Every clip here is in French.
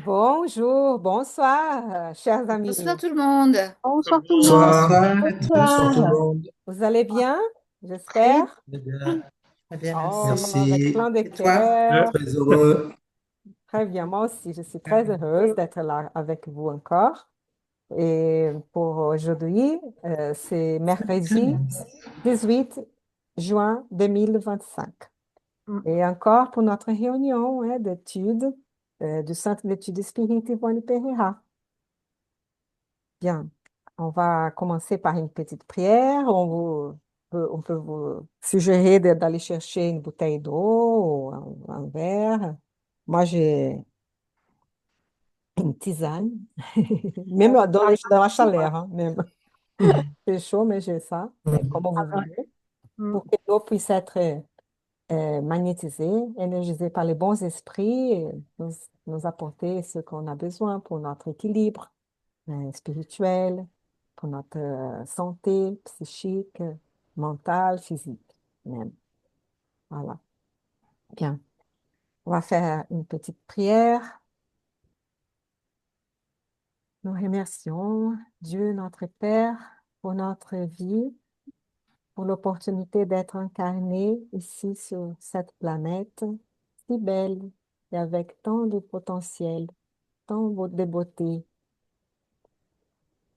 Bonjour, bonsoir, chers Bonsoir amis. tout le monde. Bonsoir tout le monde. Bonsoir, bonsoir tout le Bonsoir. monde. Vous allez bien, Très, j'espère? Très bien, très bien, Oh, merci. avec plein merci. de Et toi? cœur. Très heureux. Très bien, moi aussi, je suis très heureuse d'être là avec vous encore. Et pour aujourd'hui, c'est Très mercredi bien. 18 juin 2025. Et encore pour notre réunion d'études du Centre d'études spirites Yvonne Pereira. Bien, on va commencer par une petite prière. On peut vous suggérer d'aller chercher une bouteille d'eau ou un verre. Moi, j'ai une tisane, même dans la chaleur, hein, même. C'est chaud, mais j'ai ça, mais comme vous voulez, pour que l'eau puisse être magnétisée, énergisée par les bons esprits et nous apporter ce qu'on a besoin pour notre équilibre spirituelle, pour notre santé psychique, mentale, physique même. Voilà. Bien. On va faire une petite prière. Nous remercions Dieu, notre Père, pour notre vie, pour l'opportunité d'être incarné ici sur cette planète si belle et avec tant de potentiel, de beauté.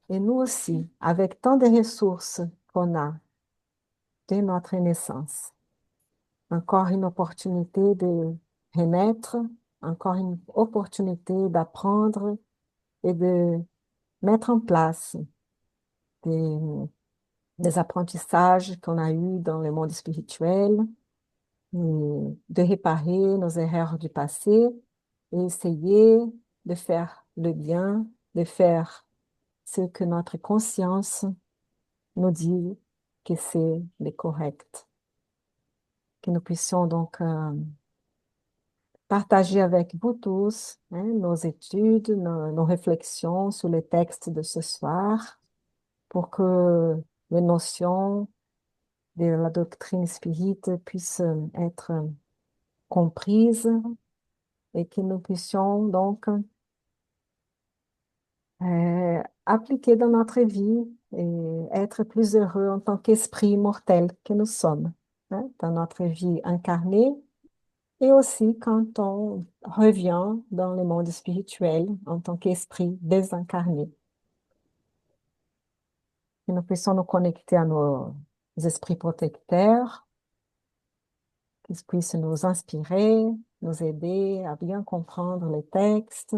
Et nous aussi, avec tant de ressources qu'on a dès notre naissance. Encore une opportunité de renaître, encore une opportunité d'apprendre et de mettre en place des, des apprentissages qu'on a eus dans le monde spirituel, et de réparer nos erreurs du passé et essayer de faire le bien, de faire ce que notre conscience nous dit que c'est le correct. Que nous puissions donc partager avec vous tous nos études, nos réflexions sur les textes de ce soir pour que les notions de la doctrine spirite puissent être comprises et que nous puissions donc appliquer dans notre vie et être plus heureux en tant qu'esprit mortel que nous sommes, dans notre vie incarnée. Et aussi quand on revient dans le monde spirituel en tant qu'esprit désincarné, que nous puissions nous connecter à nos esprits protecteurs, qu'ils puissent nous inspirer, nous aider à bien comprendre les textes,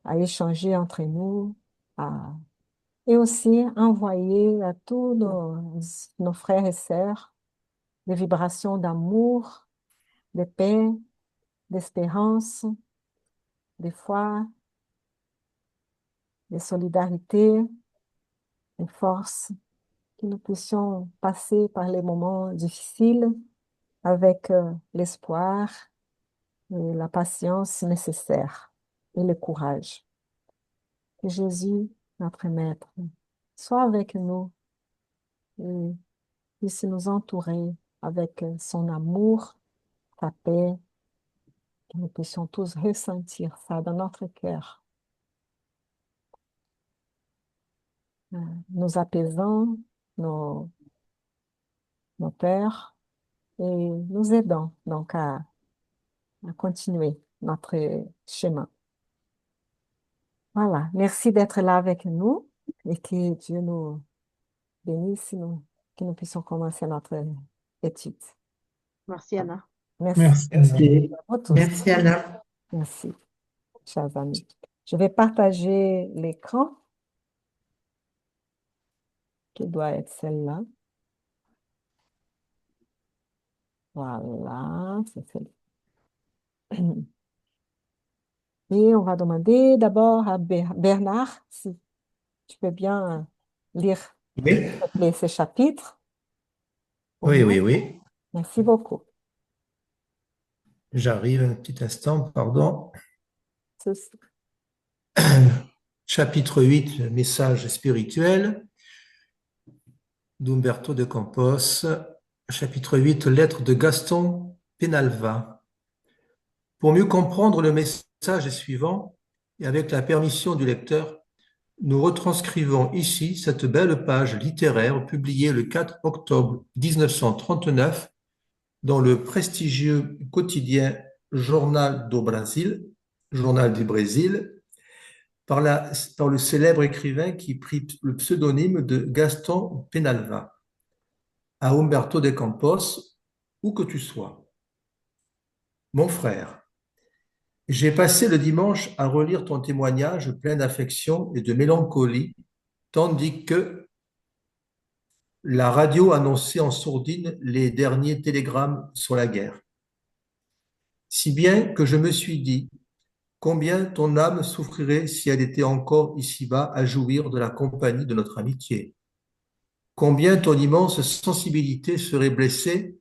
à échanger entre nous, et aussi envoyer à tous nos frères et sœurs des vibrations d'amour, de paix, d'espérance, de foi, de solidarité, de force, que nous puissions passer par les moments difficiles avec l'espoir et la patience nécessaire et le courage. Que Jésus, notre Maître, soit avec nous et puisse nous entourer avec son amour, sa paix, que nous puissions tous ressentir ça dans notre cœur, euh, nous apaisant nos, nos peurs et nous aidant donc à continuer notre chemin. Voilà, merci d'être là avec nous et que Dieu nous bénisse, que nous puissions commencer notre étude. Merci Anna. Merci Merci. à vous tous. Merci Anna. Merci, chers amis. Je vais partager l'écran qui doit être celle-là. Voilà, c'est celle. Et on va demander d'abord à Bernard si tu peux bien lire, s'il Oui, te plaît, ce chapitre pour oui, nous. oui, oui. Merci beaucoup. J'arrive un petit instant, pardon. Ceci. Chapitre 8, le message spirituel d'Umberto de Campos. Chapitre 8, lettre de Gaston Penalva. Pour mieux comprendre le message message est suivant, et avec la permission du lecteur, nous retranscrivons ici cette belle page littéraire publiée le 4 octobre 1939 dans le prestigieux quotidien Jornal do Brasil, Journal du Brésil, par le célèbre écrivain qui prit le pseudonyme de Gaston Penalva. À Humberto de Campos, où que tu sois. Mon frère, j'ai passé le dimanche à relire ton témoignage plein d'affection et de mélancolie, tandis que la radio annonçait en sourdine les derniers télégrammes sur la guerre. Si bien que je me suis dit, combien ton âme souffrirait si elle était encore ici-bas à jouir de la compagnie de notre amitié. Combien ton immense sensibilité serait blessée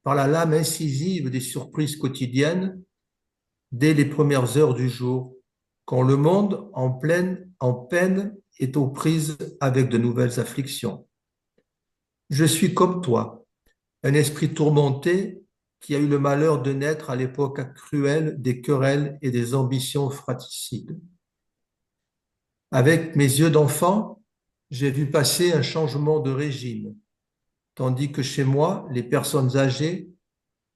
par la lame incisive des surprises quotidiennes dès les premières heures du jour, quand le monde en peine est aux prises avec de nouvelles afflictions. Je suis comme toi, un esprit tourmenté qui a eu le malheur de naître à l'époque cruelle des querelles et des ambitions fratricides. Avec mes yeux d'enfant, j'ai vu passer un changement de régime, tandis que chez moi, les personnes âgées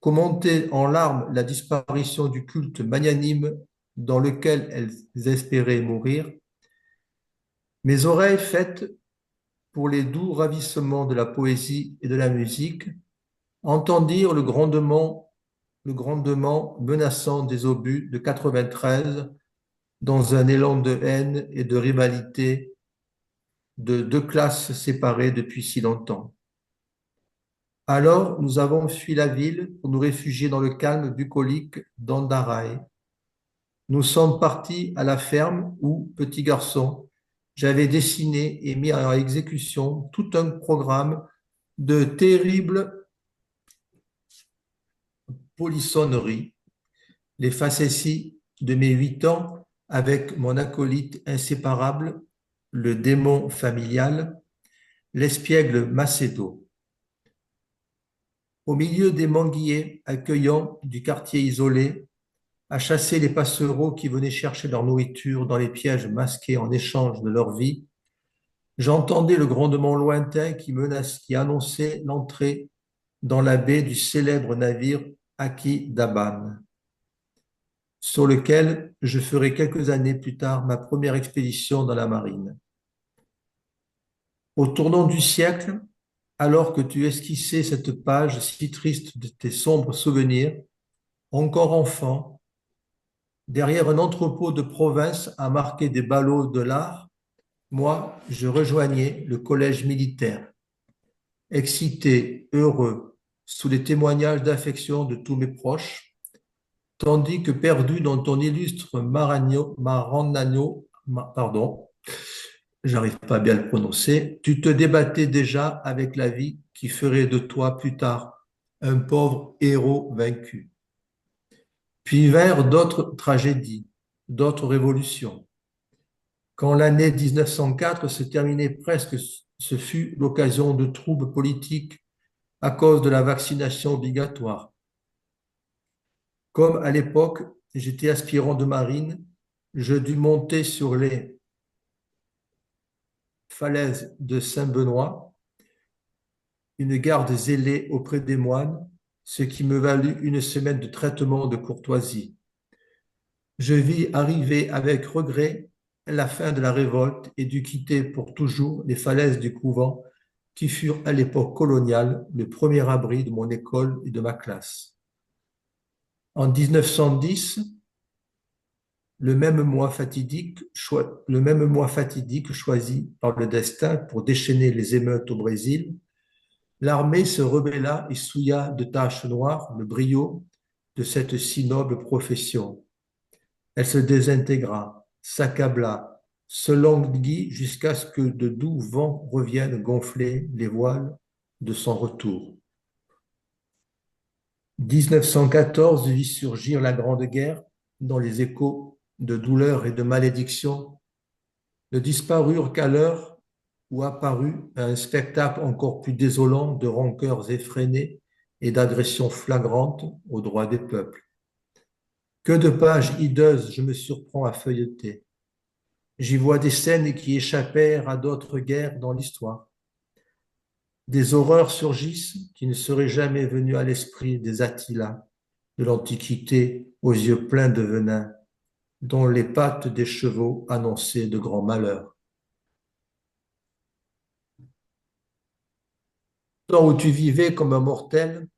commentaient en larmes la disparition du culte magnanime dans lequel elles espéraient mourir. Mes oreilles faites pour les doux ravissements de la poésie et de la musique entendirent le grondement menaçant des obus de 93 dans un élan de haine et de rivalité de deux classes séparées depuis si longtemps. Alors, nous avons fui la ville pour nous réfugier dans le calme bucolique d'Andaraï. Nous sommes partis à la ferme où, petit garçon, j'avais dessiné et mis en exécution tout un programme de terribles polissonneries, les facéties de mes 8 ans avec mon acolyte inséparable, le démon familial, l'espiègle Macédo. Au milieu des manguiers accueillants du quartier isolé, à chasser les passereaux qui venaient chercher leur nourriture dans les pièges masqués en échange de leur vie, j'entendais le grondement lointain qui annonçait l'entrée dans la baie du célèbre navire Aki Daban, sur lequel je ferai quelques années plus tard ma première expédition dans la marine. Au tournant du siècle, alors que tu esquissais cette page si triste de tes sombres souvenirs, encore enfant, derrière un entrepôt de province à marquer des ballots de l'art, moi, je rejoignais le collège militaire, excité, heureux, sous les témoignages d'affection de tous mes proches, tandis que perdu dans ton illustre j'arrive pas à bien le prononcer, tu te débattais déjà avec la vie qui ferait de toi plus tard un pauvre héros vaincu. Puis vinrent d'autres tragédies, d'autres révolutions. Quand l'année 1904 se terminait presque, ce fut l'occasion de troubles politiques à cause de la vaccination obligatoire. Comme à l'époque, j'étais aspirant de marine, je dus monter sur les falaises de Saint-Benoît, une garde zélée auprès des moines, ce qui me valut une semaine de traitement de courtoisie. Je vis arriver avec regret la fin de la révolte et dus quitter pour toujours les falaises du couvent qui furent à l'époque coloniale le premier abri de mon école et de ma classe. En 1910, le même mois fatidique choisi par le destin pour déchaîner les émeutes au Brésil, l'armée se rebella et souilla de taches noires le brio de cette si noble profession. Elle se désintégra, s'accabla, se languit jusqu'à ce que de doux vents reviennent gonfler les voiles de son retour. 1914 vit surgir la Grande Guerre dont les échos de douleur et de malédiction ne disparurent qu'à l'heure où apparut un spectacle encore plus désolant de rancœurs effrénées et d'agressions flagrantes aux droits des peuples. Que de pages hideuses je me surprends à feuilleter. J'y vois des scènes qui échappèrent à d'autres guerres dans l'histoire. Des horreurs surgissent qui ne seraient jamais venues à l'esprit des Attila de l'Antiquité aux yeux pleins de venin, dont les pattes des chevaux annonçaient de grands malheurs. Temps où tu vivais comme un mortel,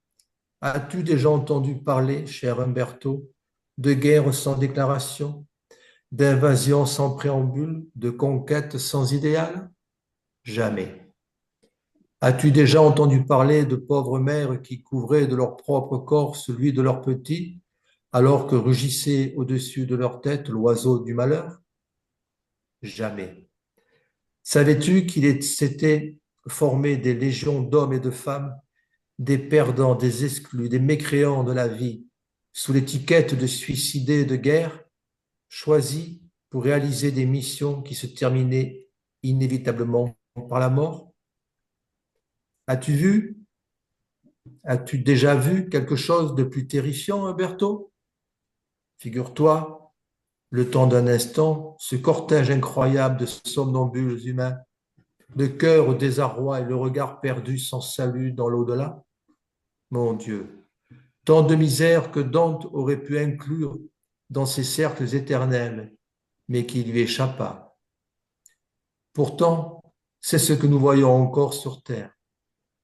as-tu déjà entendu parler, cher Umberto, de guerre sans déclaration, d'invasion sans préambule, de conquête sans idéal? Jamais. As-tu déjà entendu parler de pauvres mères qui couvraient de leur propre corps celui de leurs petits, alors que rugissait au-dessus de leur tête l'oiseau du malheur? Jamais. Savais-tu s'était formé des légions d'hommes et de femmes, des perdants, des exclus, des mécréants de la vie, sous l'étiquette de suicidés de guerre, choisis pour réaliser des missions qui se terminaient inévitablement par la mort? As-tu vu, as-tu déjà vu quelque chose de plus terrifiant, Umberto? Figure-toi, le temps d'un instant, ce cortège incroyable de somnambules humains, de cœur au désarroi et le regard perdu sans salut dans l'au-delà. Mon Dieu, tant de misère que Dante aurait pu inclure dans ses cercles éternels, mais qui lui échappa. Pourtant, c'est ce que nous voyons encore sur terre.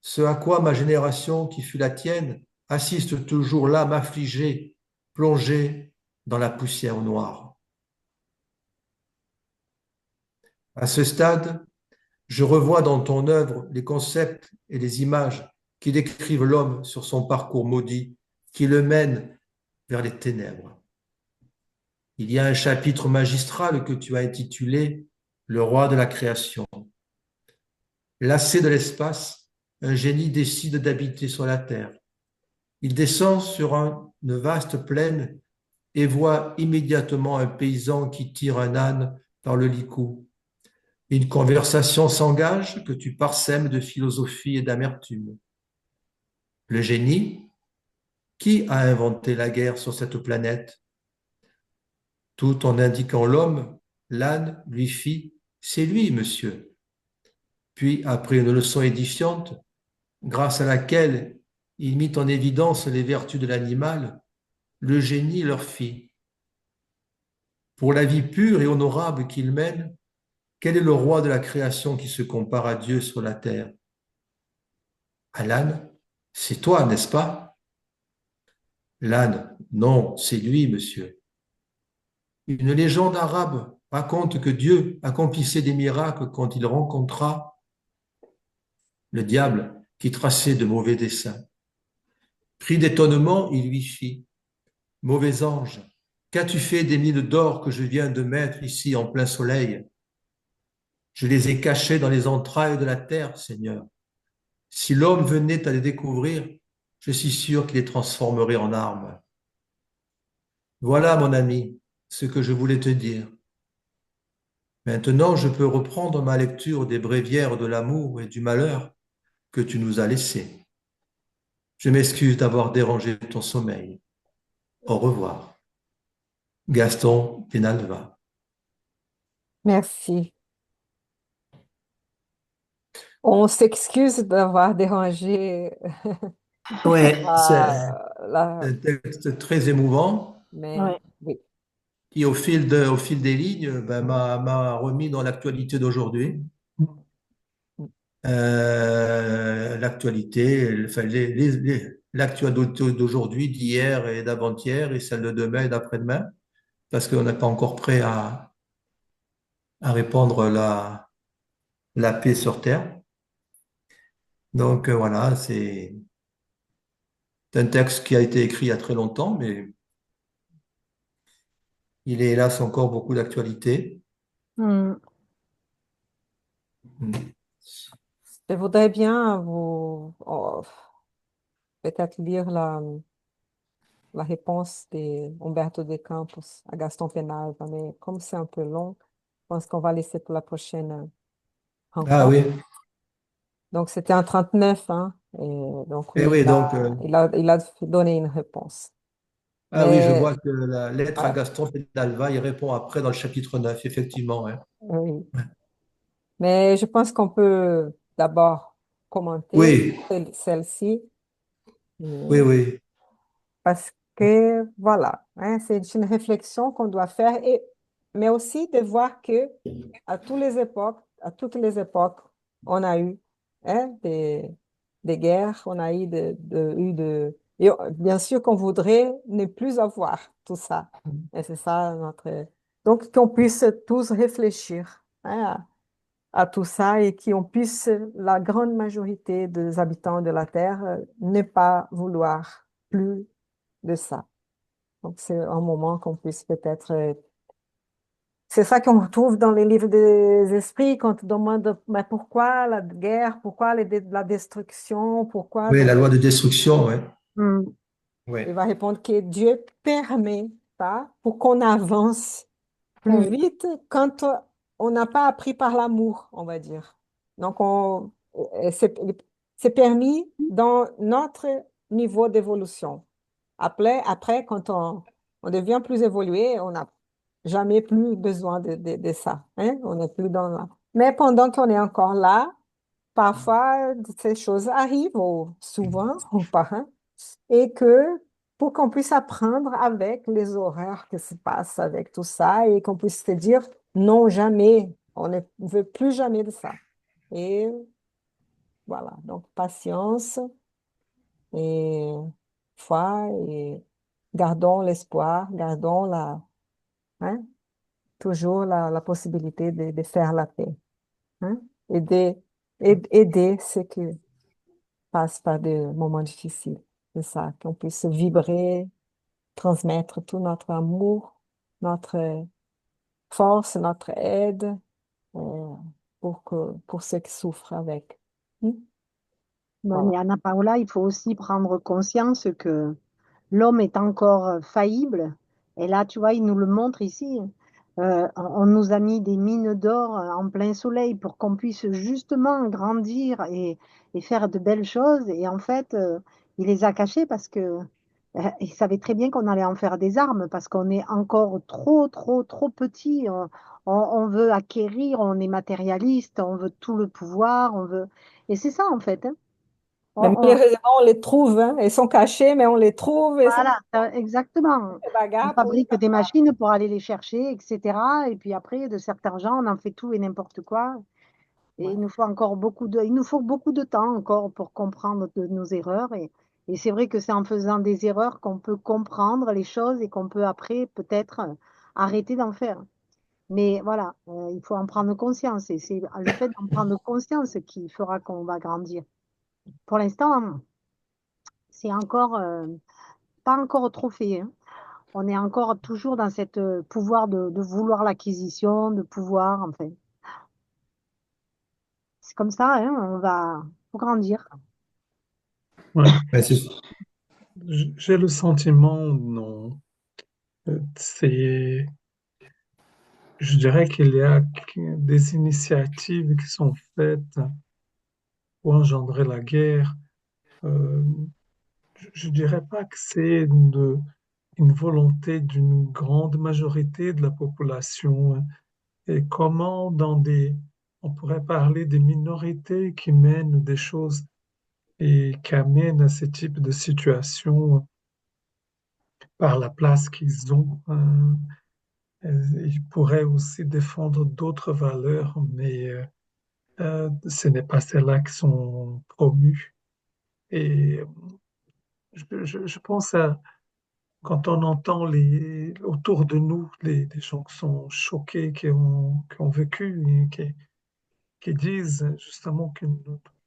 Ce à quoi ma génération, qui fut la tienne, assiste toujours là, m'affliger, plongé dans la poussière noire. À ce stade, je revois dans ton œuvre les concepts et les images qui décrivent l'homme sur son parcours maudit, qui le mène vers les ténèbres. Il y a un chapitre magistral que tu as intitulé Le roi de la création. Lassé de l'espace, un génie décide d'habiter sur la terre. Il descend sur une vaste plaine et voit immédiatement un paysan qui tire un âne par le licou. Une conversation s'engage que tu parsèmes de philosophie et d'amertume. Le génie, qui a inventé la guerre sur cette planète? Tout en indiquant l'homme, l'âne lui fit: c'est lui, monsieur. Puis, après une leçon édifiante, grâce à laquelle il mit en évidence les vertus de l'animal, le génie leur fit: pour la vie pure et honorable qu'il mène, quel est le roi de la création qui se compare à Dieu sur la terre? À l'âne, c'est toi, n'est-ce pas? L'âne, non, c'est lui, monsieur. Une légende arabe raconte que Dieu accomplissait des miracles quand il rencontra le diable qui traçait de mauvais desseins. Pris d'étonnement, il lui fit: mauvais ange, qu'as-tu fait des mines d'or que je viens de mettre ici en plein soleil? Je les ai cachés dans les entrailles de la terre, Seigneur. Si l'homme venait à les découvrir, je suis sûr qu'il les transformerait en armes. Voilà, mon ami, ce que je voulais te dire. Maintenant, je peux reprendre ma lecture des bréviaires de l'amour et du malheur que tu nous as laissés. Je m'excuse d'avoir dérangé ton sommeil. Au revoir. Gaston Penalva. Merci. On s'excuse d'avoir dérangé Ouais, c'est la... un texte très émouvant Mais Ouais. oui. qui, au fil des lignes, ben, m'a remis dans l'actualité d'aujourd'hui. L'actualité, enfin, l'actualité d'aujourd'hui, d'hier et d'avant-hier, et celle de demain et d'après-demain, parce qu'on n'est pas encore prêt à répandre la paix sur Terre. Donc voilà, c'est un texte qui a été écrit il y a très longtemps, mais il est hélas encore beaucoup d'actualité. Mm. Je voudrais bien peut-être lire la réponse de Humberto de Campos à Gaston Penalva, mais comme c'est un peu long, je pense qu'on va laisser pour la prochaine Ah rencontre. oui, Donc, c'était en 39, hein, et donc eh oui, oui, donc il a donné une réponse. Ah oui, je Mais vois que la lettre à ah, Gaston Pédalva, il répond après dans le chapitre 9, effectivement. Ouais. oui. Mais je pense qu'on peut d'abord commenter Oui, celle-ci. oui, Oui. oui. Parce que voilà, hein, c'est une réflexion qu'on doit faire, mais aussi de voir que à toutes les époques, on a eu hein, des guerres, on a eu et bien sûr qu'on voudrait ne plus avoir tout ça. Et c'est ça notre. Donc qu'on puisse tous réfléchir hein, à tout ça et qu'on puisse, la grande majorité des habitants de la Terre, ne pas vouloir plus de ça. Donc, c'est un moment qu'on puisse peut-être. C'est ça qu'on retrouve dans les livres des esprits, quand on demande mais pourquoi la guerre, pourquoi la destruction, pourquoi. Oui, Donc, la loi de destruction, ouais. Mm. il Ouais. va répondre que Dieu permet ça pour qu'on avance plus Oui. vite quand on n'a pas appris par l'amour, on va dire. Donc, c'est permis dans notre niveau d'évolution. Après, quand on devient plus évolué, on n'a jamais plus besoin de ça. Hein? On n'est plus dans là. Mais pendant qu'on est encore là, parfois, ces choses arrivent, ou souvent, ou pas, hein, et que pour qu'on puisse apprendre avec les horreurs qui se passent avec tout ça, et qu'on puisse se dire, non, jamais, on ne veut plus jamais de ça. Et voilà, donc patience et foi, et gardons l'espoir, gardons hein, toujours la possibilité de faire la paix, hein, aider ceux qui passent par des moments difficiles. C'est ça, qu'on puisse vibrer, transmettre tout notre amour, notre force, notre aide pour ceux qui souffrent avec. Hmm. Ouais, Voilà. mais Anna Paola, il faut aussi prendre conscience que l'homme est encore faillible. Et là, tu vois, il nous le montre ici. On nous a mis des mines d'or en plein soleil pour qu'on puisse justement grandir et faire de belles choses. Et en fait, il les a cachées parce que il savait très bien qu'on allait en faire des armes parce qu'on est encore trop, trop, trop petit. On veut acquérir, on est matérialiste, on veut tout le pouvoir, on veut. Et c'est ça en fait, hein. Mais On, malheureusement, on les trouve, hein. Ils sont cachés, mais on les trouve et ça Voilà, exactement. fait On bagarre pour les fabrique des avoir. machines pour aller les chercher, etc. Et puis après, de certains gens, on en fait tout et n'importe quoi. Et Ouais. il nous faut beaucoup de temps encore pour comprendre nos erreurs. Et c'est vrai que c'est en faisant des erreurs qu'on peut comprendre les choses et qu'on peut après peut-être arrêter d'en faire. Mais voilà, il faut en prendre conscience. Et c'est le fait d'en prendre conscience qui fera qu'on va grandir. Pour l'instant, c'est encore pas encore trop fait, hein. On est encore toujours dans cette pouvoir de vouloir l'acquisition, de pouvoir, enfin, c'est comme ça, hein, on va faut grandir. Ouais. Ouais, J'ai le sentiment, non. C'est, je dirais qu'il y a des initiatives qui sont faites pour engendrer la guerre. Euh, je dirais pas que c'est une volonté d'une grande majorité de la population, hein. Et comment on pourrait parler des minorités qui mènent des choses et qui amènent à ce type de situation par la place qu'ils ont. Ils pourraient aussi défendre d'autres valeurs, mais ce n'est pas celles-là qui sont promues. Et je pense à quand on entend autour de nous les gens qui sont choqués, qui ont vécu, et qui disent justement que,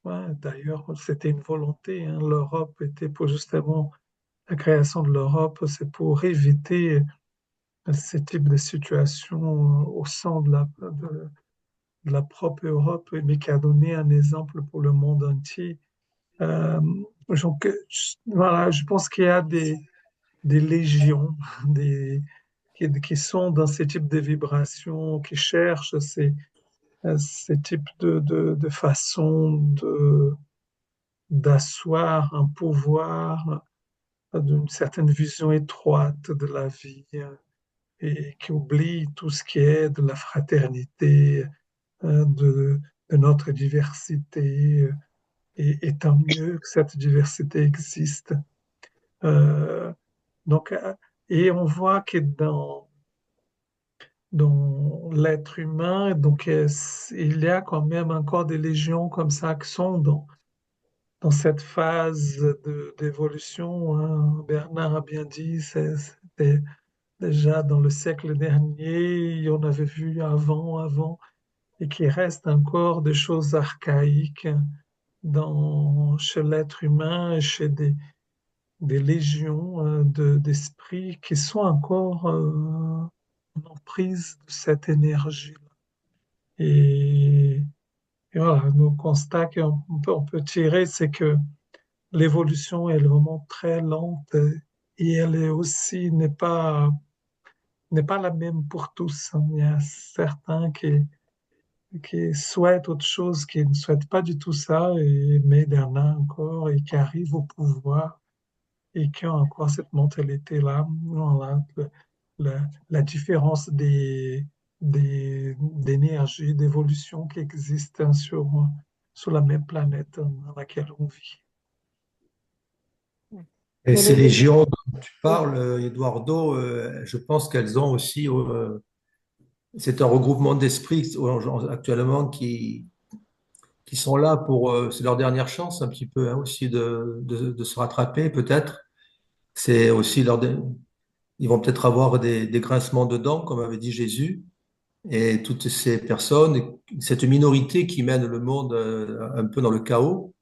ouais, d'ailleurs, c'était une volonté, hein, l'Europe était pour justement la création de l'Europe, c'est pour éviter ce type de situation au sein de la propre Europe, mais qui a donné un exemple pour le monde entier. Euh, donc, voilà, je pense qu'il y a des légions qui sont dans ce type de vibrations, qui cherchent ces types de façons d'asseoir un pouvoir d'une certaine vision étroite de la vie et qui oublie tout ce qui est de la fraternité, de notre diversité. Et tant mieux que cette diversité existe. Euh, donc, et on voit que dans l'être humain, donc, il y a quand même encore des légions comme ça qui sont dans cette phase d'évolution, hein. Bernard a bien dit, c'était déjà dans le siècle dernier, on avait vu avant, et qu'il reste encore des choses archaïques chez l'être humain et chez des légions d'esprits qui sont encore en emprise de cette énergie. Et, et voilà, le constat on peut tirer, c'est que l'évolution est vraiment très lente et elle est aussi n'est pas la même pour tous, hein. Il y a certains qui souhaitent autre chose, qui ne souhaitent pas du tout ça, mais il y en a encore et qui arrivent au pouvoir et qui ont encore cette mentalité-là. Voilà, la différence d'énergie, d'évolution qui existent sur la même planète dans laquelle on vit. Et Mais ces les... légions dont tu Oui. parles, Eduardo, je pense qu'elles ont aussi, c'est un regroupement d'esprits actuellement qui sont là pour, c'est leur dernière chance un petit peu hein, aussi de se rattraper peut-être. C'est aussi ils vont peut-être avoir des grincements de dents, comme avait dit Jésus. Et toutes ces personnes, cette minorité qui mène le monde un peu dans le chaos,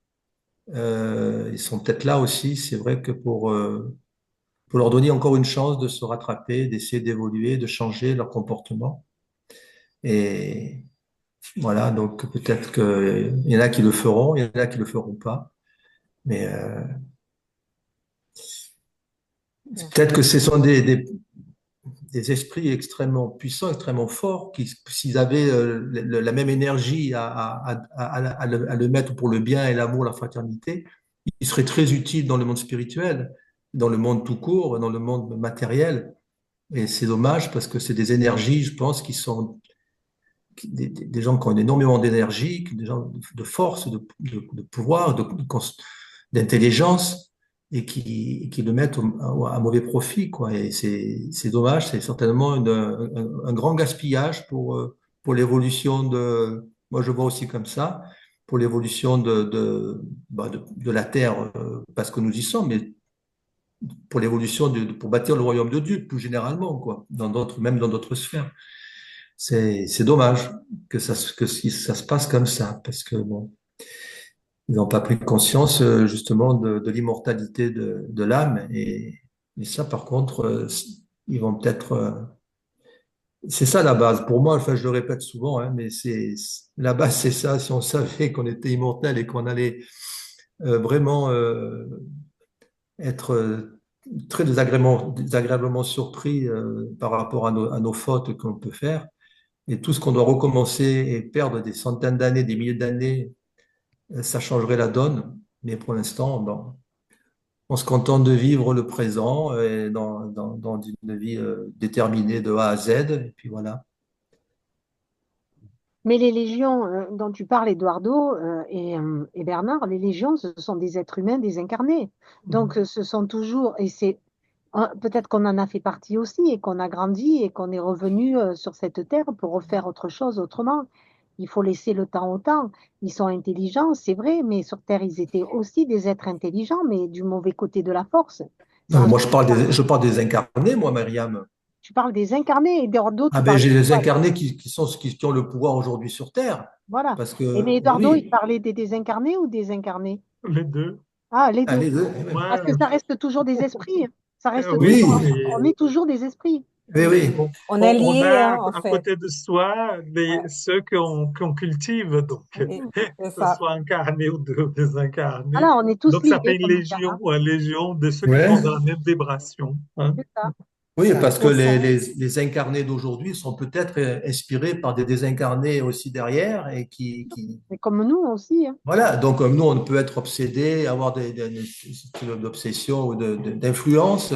ils sont peut-être là aussi. C'est vrai que pour leur donner encore une chance de se rattraper, d'essayer d'évoluer, de changer leur comportement. Et voilà, donc peut-être qu'il y en a qui le feront, il y en a qui le feront pas. Mais peut-être que ce sont des esprits extrêmement puissants, extrêmement forts, qui, s'ils avaient la même énergie à le mettre pour le bien et l'amour, la fraternité, ils seraient très utiles dans le monde spirituel, dans le monde tout court, dans le monde matériel. Et c'est dommage parce que c'est des énergies, je pense, qui sont des gens qui ont énormément d'énergie, des gens de force, de pouvoir, d'intelligence, et qui le mettent à mauvais profit, quoi. Et c'est dommage, c'est certainement un grand gaspillage pour l'évolution moi je vois aussi comme ça, pour l'évolution de la Terre, parce que nous y sommes, mais pour l'évolution pour bâtir le royaume de Dieu, plus généralement, quoi, même dans d'autres sphères. C'est dommage que ça se passe comme ça, parce que bon, ils n'ont pas pris conscience justement de l'immortalité de l'âme. Et ça, par contre, ils vont peut-être. C'est ça la base. Pour moi, enfin, je le répète souvent, hein, mais la base, c'est ça. Si on savait qu'on était immortel et qu'on allait vraiment être très désagréablement surpris par rapport à nos fautes qu'on peut faire, et tout ce qu'on doit recommencer et perdre des centaines d'années, des milliers d'années, ça changerait la donne. Mais pour l'instant, bon, on se contente de vivre le présent et dans une vie déterminée de A à Z. Et puis voilà. Mais les légions dont tu parles, Eduardo et Bernard, les légions, ce sont des êtres humains désincarnés. Donc, ce sont toujours, et c'est peut-être qu'on en a fait partie aussi et qu'on a grandi et qu'on est revenu sur cette terre pour refaire autre chose autrement. Il faut laisser le temps au temps. Ils sont intelligents, c'est vrai, mais sur Terre, ils étaient aussi des êtres intelligents, mais du mauvais côté de la force. Non, mais Dans- moi, je parle des incarnés, moi, Myriam. Tu parles des incarnés et Eduardo, Ah tu ben, parles j'ai de les quoi? incarnés qui ont le pouvoir aujourd'hui sur Terre. Voilà. Parce Mais que, mais Eduardo, il oui, parlait des désincarnés ou des incarnés? Les deux. Ah, les deux. allez, deux. Parce que Moi, ça reste toujours des esprits. Ça reste oui, toujours, Oui, on est toujours des esprits. oui, oui. On est on liés, a hein, en à fait. côté de soi Ouais, ceux qu'on cultive, donc, oui, que c'est ce ça. soit incarné ou désincarné. Voilà, on est tous Donc, ça liés fait dans ce cas-là. une légion de ceux qui sont Ouais. dans la même vibration, hein. C'est ça. Oui, Ça parce que processe. les incarnés d'aujourd'hui sont peut-être inspirés par des désincarnés aussi derrière et Mais comme nous aussi, hein. voilà. Donc, nous, on peut être obsédé, avoir des styles d'obsession ou d'influence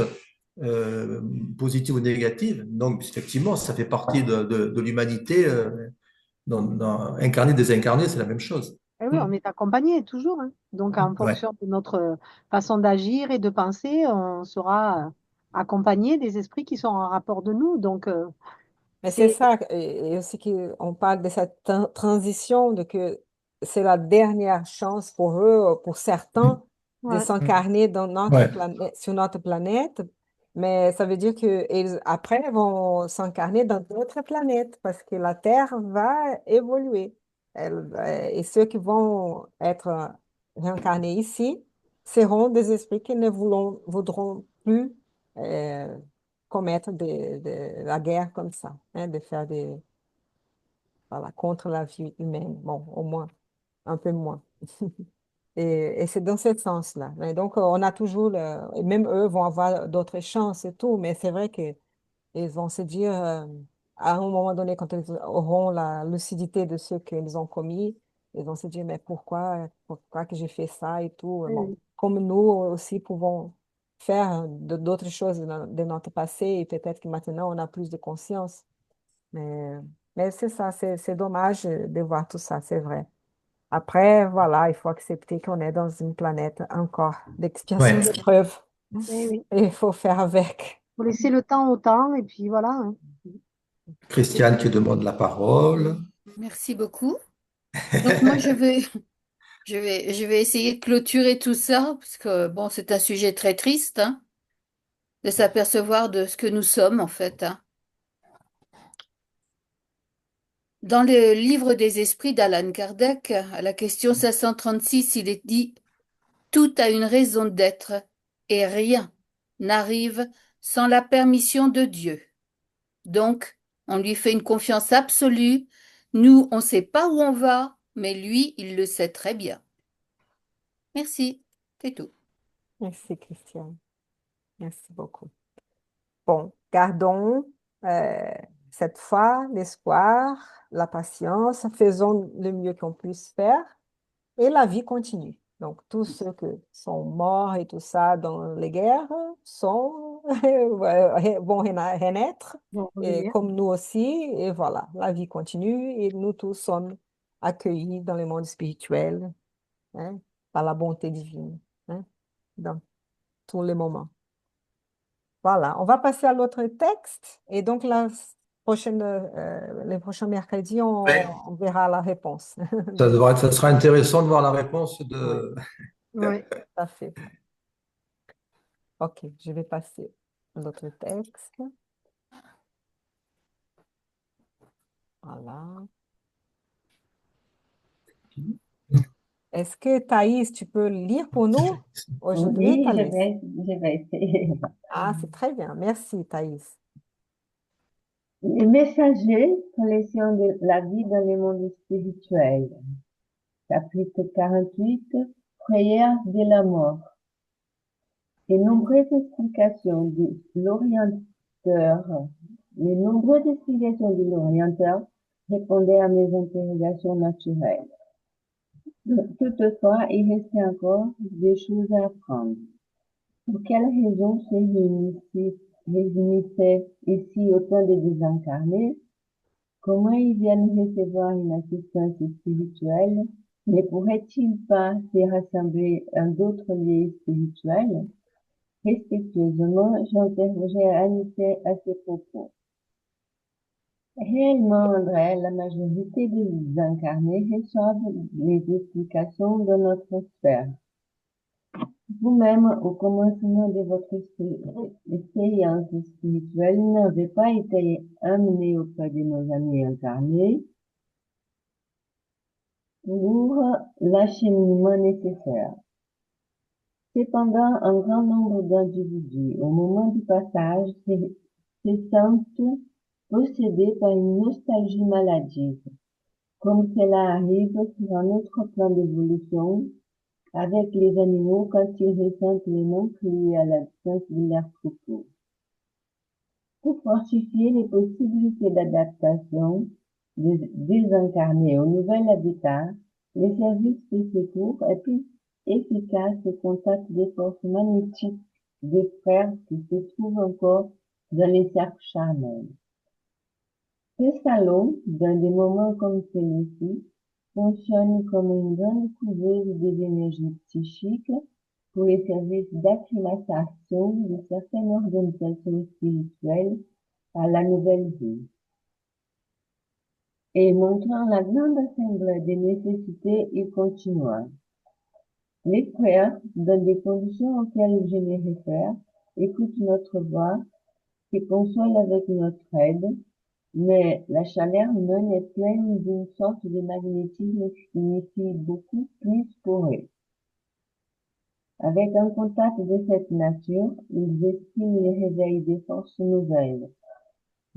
euh, positive ou négative. Donc, effectivement, ça fait partie de l'humanité. Incarné, désincarné, c'est la même chose. Eh oui, Hmm. on est accompagné toujours, hein. Donc, en Ouais, fonction de notre façon d'agir et de penser, on sera accompagné des esprits qui sont en rapport de nous. Donc, Mais c'est c'est ça, et aussi qu'on parle de cette transition, de que c'est la dernière chance pour eux, pour certains, de ouais, s'incarner dans notre ouais, planète, sur notre planète. Mais ça veut dire que après vont s'incarner dans d'autres planètes parce que la Terre va évoluer. Et ceux qui vont être réincarnés ici seront des esprits qui ne voudront plus euh, commettre la guerre comme ça, hein, de faire voilà, contre la vie humaine. Bon, au moins, un peu moins. Et c'est dans ce sens-là. Mais donc, on a toujours, et même eux vont avoir d'autres chances et tout, mais c'est vrai que ils vont se dire, à un moment donné, quand ils auront la lucidité de ce qu'ils ont commis, ils vont se dire, mais pourquoi que j'ai fait ça et tout. Bon, oui, comme nous aussi pouvons faire d'autres choses de notre passé, et peut-être que maintenant on a plus de conscience. Mais, mais c'est ça, c'est dommage de voir tout ça, c'est vrai. Après, voilà, il faut accepter qu'on est dans une planète encore d'expiation ouais. d'épreuves. oui, oui. Et il faut faire avec. Faut laisser le temps au temps et puis voilà, hein. C'est Christiane qui demande la parole. Merci beaucoup. Donc moi, je vais essayer de clôturer tout ça, parce que bon, c'est un sujet très triste, hein, de s'apercevoir de ce que nous sommes, en fait, hein. Dans le livre des esprits d'Alan Kardec, à la question 536, il est dit: tout a une raison d'être et rien n'arrive sans la permission de Dieu. Donc, on lui fait une confiance absolue. Nous, on ne sait pas où on va, mais lui, il le sait très bien. Merci, c'est tout. Merci, Christiane. Merci beaucoup. Bon, gardons euh, cette foi, l'espoir, la patience, faisons le mieux qu'on puisse faire et la vie continue. Donc, tous ceux qui sont morts et tout ça dans les guerres vont renaître, Bon, et revenir. comme nous aussi, et voilà, la vie continue et nous tous sommes accueillis dans le monde spirituel, hein, par la bonté divine, hein, dans tous les moments. Voilà, on va passer à l'autre texte. Et donc, les prochains mercredis, Ouais. on verra la réponse. Ça sera intéressant de voir la réponse Oui, de. Oui. tout à fait. OK, je vais passer à l'autre texte. Voilà. Est-ce que Thaïs, tu peux lire pour nous aujourd'hui, Oui, Thaïs? je vais essayer. Ah, c'est très bien. Merci, Thaïs. Les messagers, collection de la vie dans le monde spirituel. Chapitre 48, prière de la mort. Les nombreuses explications de l'orienteur, les nombreuses explications de l'orienteur répondaient à mes interrogations naturelles. Toutefois, il restait encore des choses à apprendre. Pour quelles raisons se réunissaient ici autant de désincarnés? Comment ils viennent recevoir une assistance spirituelle? Ne pourraient-ils pas se rassembler en d'autres lieux spirituels? Respectueusement, j'interrogeais Anissé à ce propos. Réellement, André, la majorité des désincarnés reçoivent les explications de notre sphère. Vous-même, au commencement de votre expérience spirituelle, n'avez pas été amené auprès de nos amis incarnés pour l'acheminement nécessaire. Cependant, un grand nombre d'individus, au moment du passage, se sentent possédés par une nostalgie maladive, comme cela arrive sur un autre plan d'évolution avec les animaux quand ils ressentent les manques liés à l'absence de leur troupeau. Pour fortifier les possibilités d'adaptation des désincarnés au nouvel habitat, les services de secours est plus efficace au contact des forces magnétiques des frères qui se trouvent encore dans les cercles charnels. Ces salons, dans des moments comme celui-ci, fonctionnent comme une grande couveuse des énergies psychiques pour les services d'acclimatation de certaines organisations spirituelles à la nouvelle vie, et montrant la grande assemblée des nécessités, il continua. Les frères, dans des conditions auxquelles je me réfère, écoutent notre voix, se consolent avec notre aide, mais la chaleur humaine est pleine d'une sorte de magnétisme qui signifie beaucoup plus pour eux. Avec un contact de cette nature, ils estiment le réveil des forces nouvelles.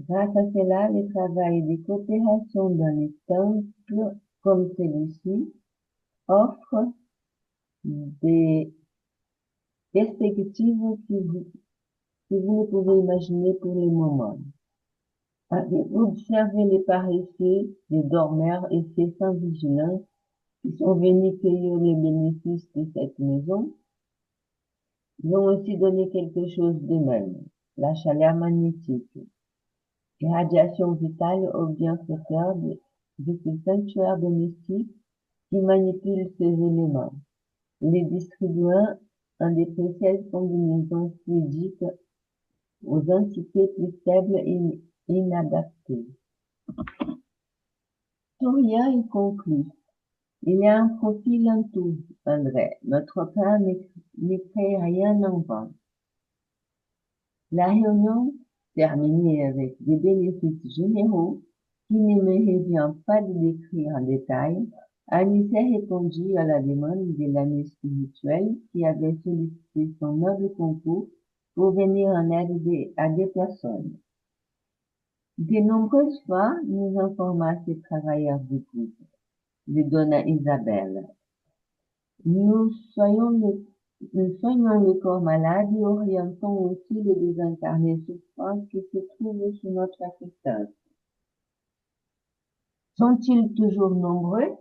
Grâce à cela, le travail de coopération dans les temples comme celui-ci offre des perspectives que vous ne pouvez imaginer pour le moment. Observez les paresseux, les dormeurs et ceux sans vigilance qui sont venus cueillir les bénéfices de cette maison. Ils ont aussi donné quelque chose d'eux-mêmes, la chaleur magnétique, les radiations vitales aux bienfaiteurs de ce sanctuaire domestique qui manipule ces éléments, les distribuant en des précieuses combinaisons fluidiques aux entités plus faibles et inadaptées. Surya y conclut. Il y a un profil en tout, André. Notre père ne crée rien en vain. La réunion, terminée avec des bénéfices généraux, qui ne me revient pas de décrire en détail, Anissé répondit à la demande de l'ami spirituel qui avait sollicité son noble concours pour venir en aide à des personnes. De nombreuses fois, nous informa ces travailleurs du groupe, de Donna Isabelle. Nous soignons le corps malade et orientons aussi les désincarnés souffrants qui se trouvent sous notre assistance. Sont-ils toujours nombreux?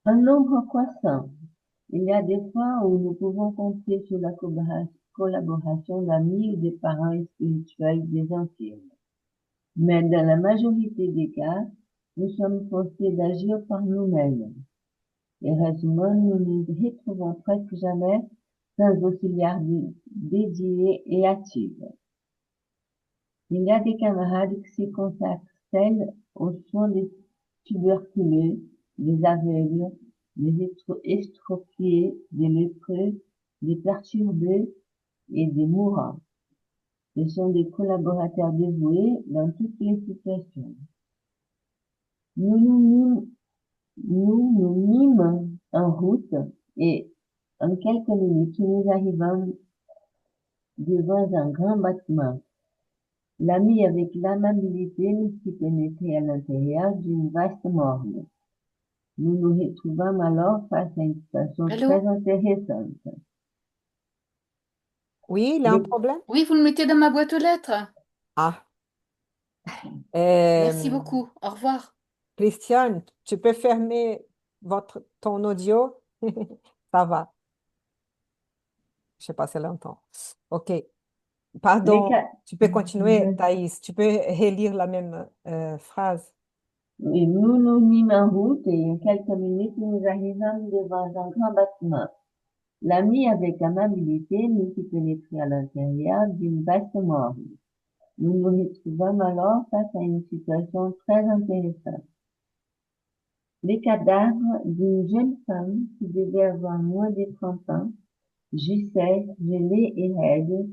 Un nombre croissant. Il y a des fois où nous pouvons compter sur la collaboration d'amis ou des parents spirituels des infirmes. Mais dans la majorité des cas, nous sommes forcés d'agir par nous-mêmes. Heureusement, nous nous retrouvons presque jamais sans auxiliaires dédiés et actifs. Il y a des camarades qui se consacrent aux soins des tuberculeux, des aveugles, des estropiés, des lépreux, des perturbés et des mourants. Ce sont des collaborateurs dévoués dans toutes les situations. Nous nous mîmes en route et en quelques minutes, nous arrivons devant un grand bâtiment. L'ami avec l'amabilité nous fit pénétrer à l'intérieur d'une vaste morgue. Nous nous retrouvâmes alors face à une situation Allô? très intéressante. Oui, il y a un problème? Oui, vous le mettez dans ma boîte aux lettres. Ah, Merci euh, beaucoup. Au revoir. Christiane, tu peux fermer ton audio? Ça va. Je sais pas si elle entend. OK. Les Pardon, cas, tu peux continuer, Thaïs. Tu peux relire la même phrase. et nous nous mîmes en route et en quelques minutes, nous arrivâmes devant un grand bâtiment. L'ami avec amabilité nous fit pénétrer à l'intérieur d'une vaste morgue. Nous nous retrouvâmes alors face à une situation très intéressante. Les cadavres d'une jeune femme qui devait avoir moins de 30 ans gissaient, gelés et raides,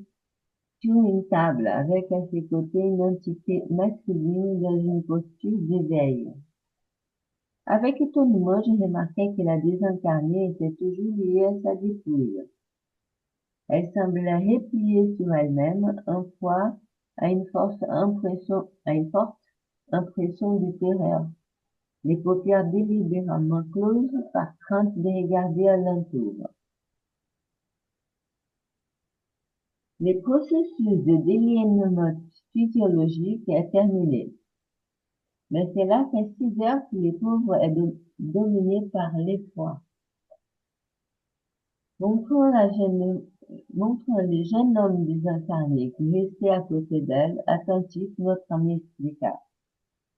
sur une table avec à ses côtés une entité masculine dans une posture d'éveil. Avec étonnement, je remarquai que la désincarnée était toujours liée à sa dépouille. Elle semblait repliée sur elle-même, en proie à une forte impression de terreur, les paupières délibérément closes par crainte de regarder alentour. Le processus de déliènement physiologique est terminé, mais cela fait 6 heures que le pauvre est dominé par l'effroi. Montrant le jeune homme désincarné qui restait à côté d'elle, attentif, notre ami expliqua.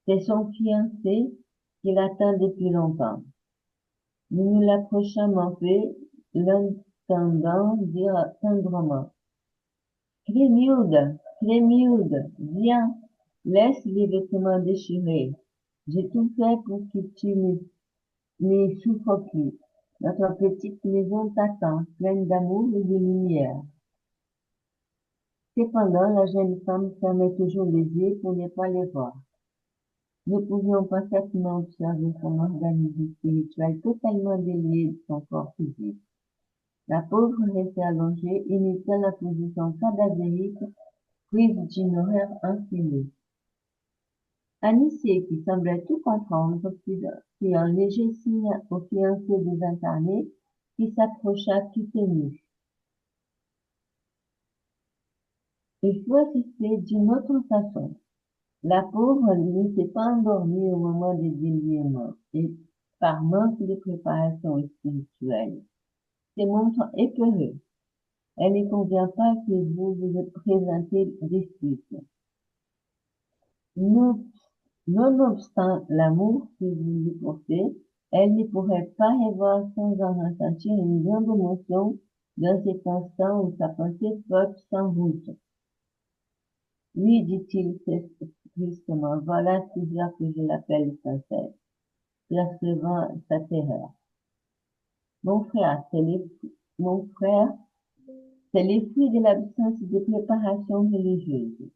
C'est son fiancé qui l'attend depuis longtemps. Nous nous l'approchâmes un peu, l'entendant dire tendrement. Clémiode, viens, laisse les vêtements déchirés. J'ai tout fait pour que tu ne souffres plus. Notre petite maison t'attend, pleine d'amour et de lumière. Cependant, la jeune femme fermait toujours les yeux pour ne pas les voir. Nous pouvions parfaitement observer son organisme spirituel totalement délié de son corps physique. La pauvre restait allongée, imitant la position cadavérique prise d'une horreur infinie. Anissé, qui semblait tout comprendre, fit un léger signe au fiancé désincarné, qui s'approcha tout ému. Il faut assister d'une autre façon. La pauvre ne s'est pas endormie au moment des déliements et par manque de préparation spirituelle. Se montre épeurée. Elle ne convient pas que vous vous présentez des suites. Nonobstant l'amour que vous lui portez, elle ne pourrait pas y voir sans en ressentir une grande émotion dans cet instant où sa pensée flotte sans route. Oui, dit-il tristement, voilà 6 heures que je l'appelle sincère, percevant sa terreur. Mon frère, c'est les fruits de l'absence de préparation religieuse.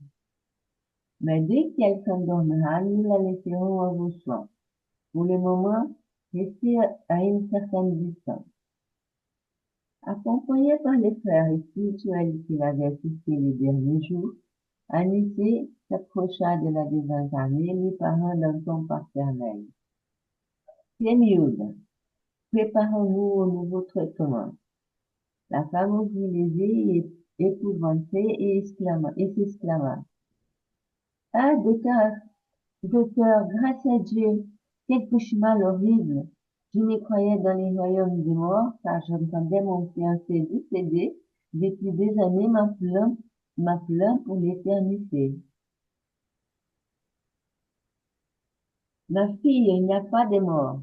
Mais dès qu'elle s'endormira, nous la laisserons à vos soins. Pour le moment, restez à une certaine distance. Accompagné par les frères spirituels qu'il avait assistés les derniers jours, Anissé s'approcha de la désincarnée, lui parlant d'un ton paternel. Clémiode, préparons-nous au nouveau traitement. La femme ouvrit les yeux épouvantée et s'exclama. Ah, docteur, grâce à Dieu, quel cauchemar horrible! Je me croyais dans les royaumes des morts, car j'entendais mon fiancé décédé depuis des années m'appelant pour l'éternité. Ma fille, il n'y a pas de mort.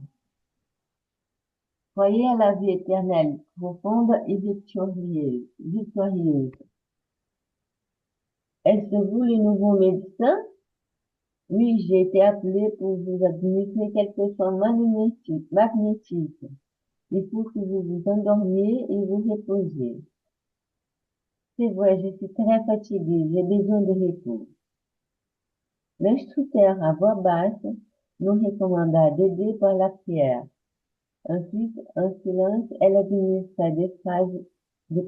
Croyez à la vie éternelle, profonde et victorieuse. Est-ce vous le nouveau médecin? Oui, j'ai été appelé pour vous administrer quelque chose magnétique. Il faut que vous vous endormiez et vous reposiez. C'est vrai, je suis très fatiguée, j'ai besoin de repos. L'instructeur à voix basse nous recommanda d'aider par la prière. Ensuite, en silence, elle administra des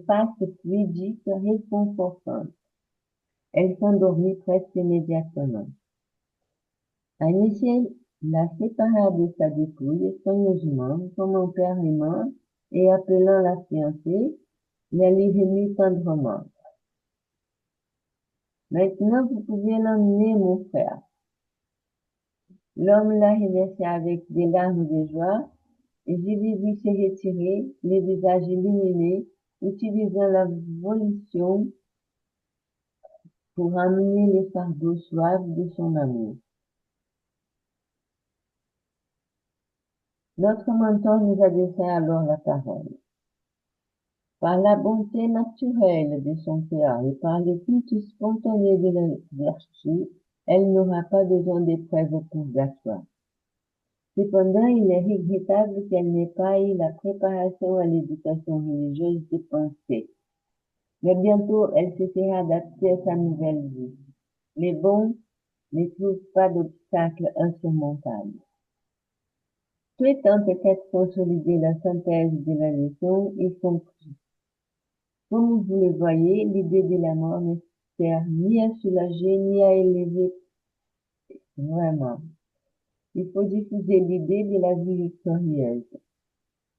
passes fluidiques réconfortantes. Elle s'endormit presque immédiatement. Anissé la sépara de sa dépouille soigneusement, comme un père aimant, et appelant la fiancée, la lui remit tendrement. Maintenant, vous pouvez l'emmener, mon frère. L'homme la remercia avec des larmes de joie, et je l'ai vu se retirer, le visage illuminé, utilisant la volition pour amener les fardeaux suaves de son amour. Notre mentor nous adressa alors la parole. Par la bonté naturelle de son cœur et par le culte spontané de la vertu, elle n'aura pas besoin d'épreuves purgatoires. Cependant, il est regrettable qu'elle n'ait pas eu la préparation à l'éducation religieuse de pensée. Mais bientôt, elle se sera adaptée à sa nouvelle vie. Les bons ne trouvent pas d'obstacles insurmontables. Souhaitant peut-être consolider la synthèse de la leçon, il conclut. Comme vous le voyez, l'idée de la mort ne sert ni à soulager ni à élever vraiment. Il faut diffuser l'idée de la vie victorieuse.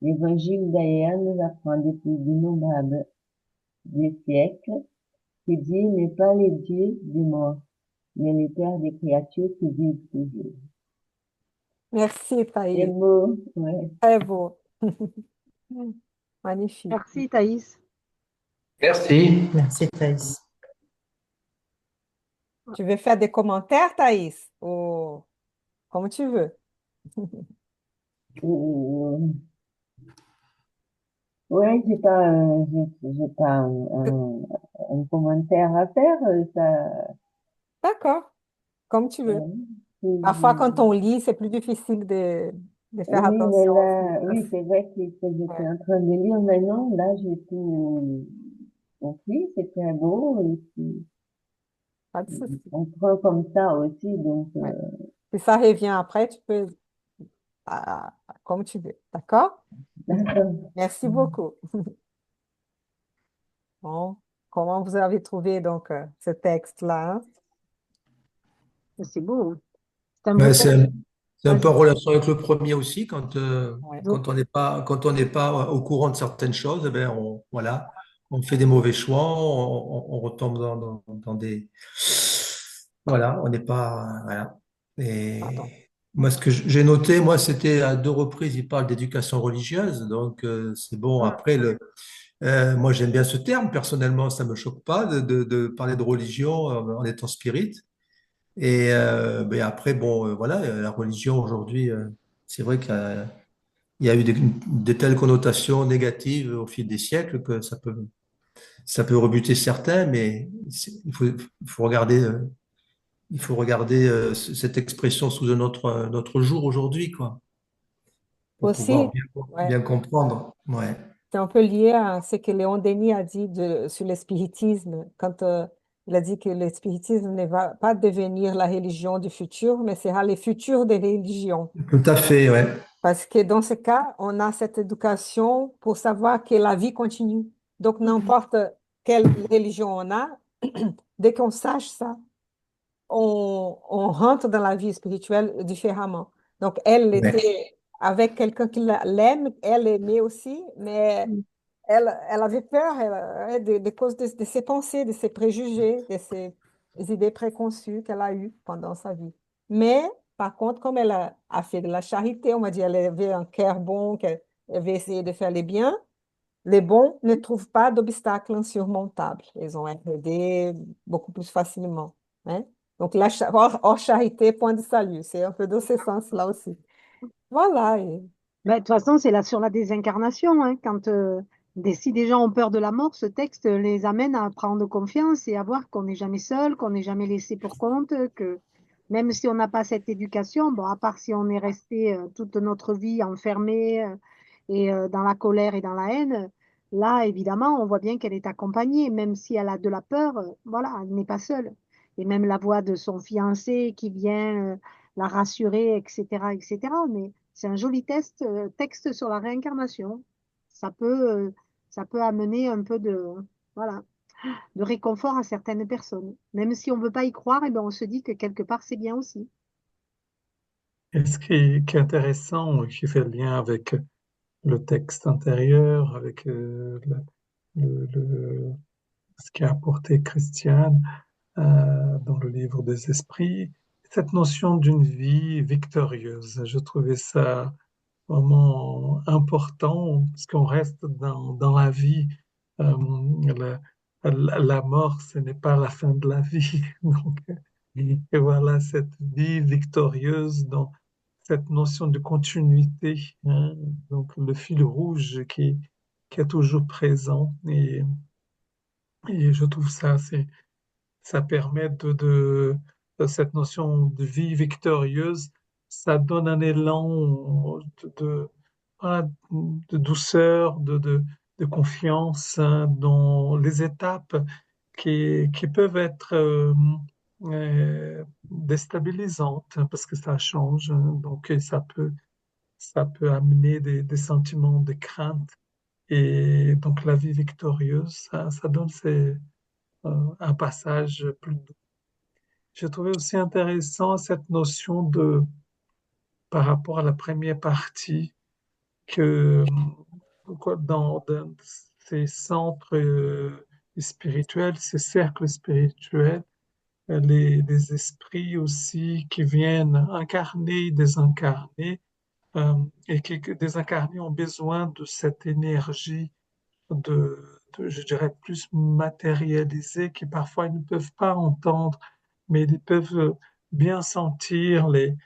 L'évangile d'ailleurs nous apprend depuis d'innombrables siècles que Dieu n'est pas le Dieu des morts, mais le Père des créatures qui vivent toujours. Merci, Des Thaïs. mots, ouais. Très beau. Magnifique. Merci, Thaïs. Merci. Merci, Thaïs. Tu veux faire des commentaires, Thaïs? Ou comme tu veux. Euh, ouais, j'ai pas un commentaire à faire, ça, D'accord, comme tu veux. ouais. Parfois, quand on lit, c'est plus difficile de faire Oui, mais attention à ce qui se là, passe. oui, c'est vrai que j'étais Ouais, en train de lire maintenant, là, j'ai tout compris, c'est très beau, et puis, pas de souci. on prend comme ça aussi, donc, Ouais. Si ça revient après, tu peux, comme tu veux. D'accord? d'accord. Merci beaucoup. Bon, comment vous avez trouvé donc ce texte-là? Hein? C'est beau. C'est un beau Ben, texte. c'est un peu Vas-y. en relation avec le premier aussi, Ouais. quand on n'est pas au courant de certaines choses, eh ben voilà, on fait des mauvais choix, on retombe dans des... Voilà, on n'est pas... Voilà. Pardon. Et moi, ce que j'ai noté, moi, c'était à deux reprises, il parle d'éducation religieuse, donc c'est bon. Mm. Après, moi, j'aime bien ce terme, personnellement, ça me choque pas de parler de religion en étant spirit. Et ben après, bon, voilà, la religion aujourd'hui, c'est vrai qu'il y a eu de telles connotations négatives au fil des siècles que ça peut rebuter certains, mais il faut regarder, cette expression sous un autre jour aujourd'hui, quoi, pour pouvoir Aussi, bien, ouais, bien comprendre. Ouais. c'est un peu lié à ce que Léon Denis a dit sur le spiritisme, quand il a dit que le spiritisme ne va pas devenir la religion du futur, mais sera le futur des religions. Tout à fait, ouais. Parce que dans ce cas, on a cette éducation pour savoir que la vie continue. Donc, n'importe quelle religion on a, dès qu'on sache ça, on rentre dans la vie spirituelle différemment. Donc, elle Ouais. était avec quelqu'un qui l'aime, elle aimait aussi, mais elle avait peur de cause de ses pensées, de ses préjugés, de ses idées préconçues qu'elle a eues pendant sa vie. Mais, par contre, comme elle a fait de la charité, on m'a dit qu'elle avait un cœur bon, qu'elle avait essayé de faire les biens, les bons ne trouvent pas d'obstacles insurmontables. Ils ont aidé beaucoup plus facilement. Hein? Donc, hors charité, point de salut. C'est un peu dans ce sens-là aussi. Voilà. Ben, de toute façon, c'est là sur la désincarnation. Hein, quand si des gens ont peur de la mort, ce texte les amène à prendre confiance et à voir qu'on n'est jamais seul, qu'on n'est jamais laissé pour compte, que même si on n'a pas cette éducation, bon, à part si on est resté toute notre vie enfermé et dans la colère et dans la haine, là, évidemment, on voit bien qu'elle est accompagnée, même si elle a de la peur, voilà, elle n'est pas seule. Et même la voix de son fiancé qui vient la rassurer, etc., etc. Mais c'est un joli texte sur la réincarnation. Ça peut, ça peut amener un peu voilà, de réconfort à certaines personnes. Même si on ne veut pas y croire, eh ben on se dit que quelque part, c'est bien aussi. Et ce qui est intéressant, qui fait le lien avec le texte antérieur, avec ce qu'a apporté Christiane dans le livre des esprits, cette notion d'une vie victorieuse. Je trouvais ça vraiment important parce qu'on reste dans la vie. Euh, la mort, ce n'est pas la fin de la vie. Donc, et voilà cette vie victorieuse dans cette notion de continuité, hein. Donc le fil rouge qui est toujours présent. Et je trouve ça permet de cette notion de vie victorieuse, ça donne un élan voilà, de douceur, de confiance, hein, dans les étapes qui peuvent être déstabilisantes, hein, parce que ça change, hein. Donc ça peut amener des sentiments de crainte. Et donc la vie victorieuse, ça donne un passage plus doux. J'ai trouvé aussi intéressant cette notion par rapport à la première partie, que quoi, dans ces centres spirituels, ces cercles spirituels, les esprits aussi qui viennent incarner, désincarner, et que désincarner ont besoin de cette énergie je dirais, plus matérialisée, qui parfois ils ne peuvent pas entendre, mais ils peuvent bien sentir les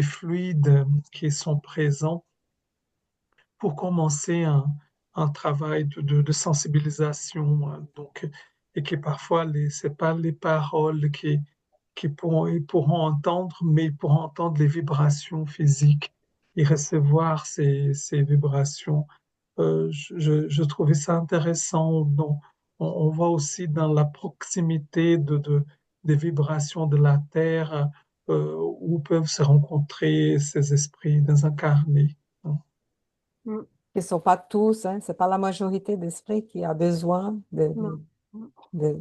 fluides qui sont présents pour commencer un travail de sensibilisation. Donc, et qui parfois, c'est pas les paroles ils pourront entendre, mais ils pourront entendre les vibrations physiques et recevoir ces vibrations. Je trouvais ça intéressant. Donc, on voit aussi dans la proximité des vibrations de la Terre où peuvent se rencontrer ces esprits désincarnés. Mm. Ils ne sont pas tous, hein, c'est pas la majorité d'esprits qui a besoin Non. Mm.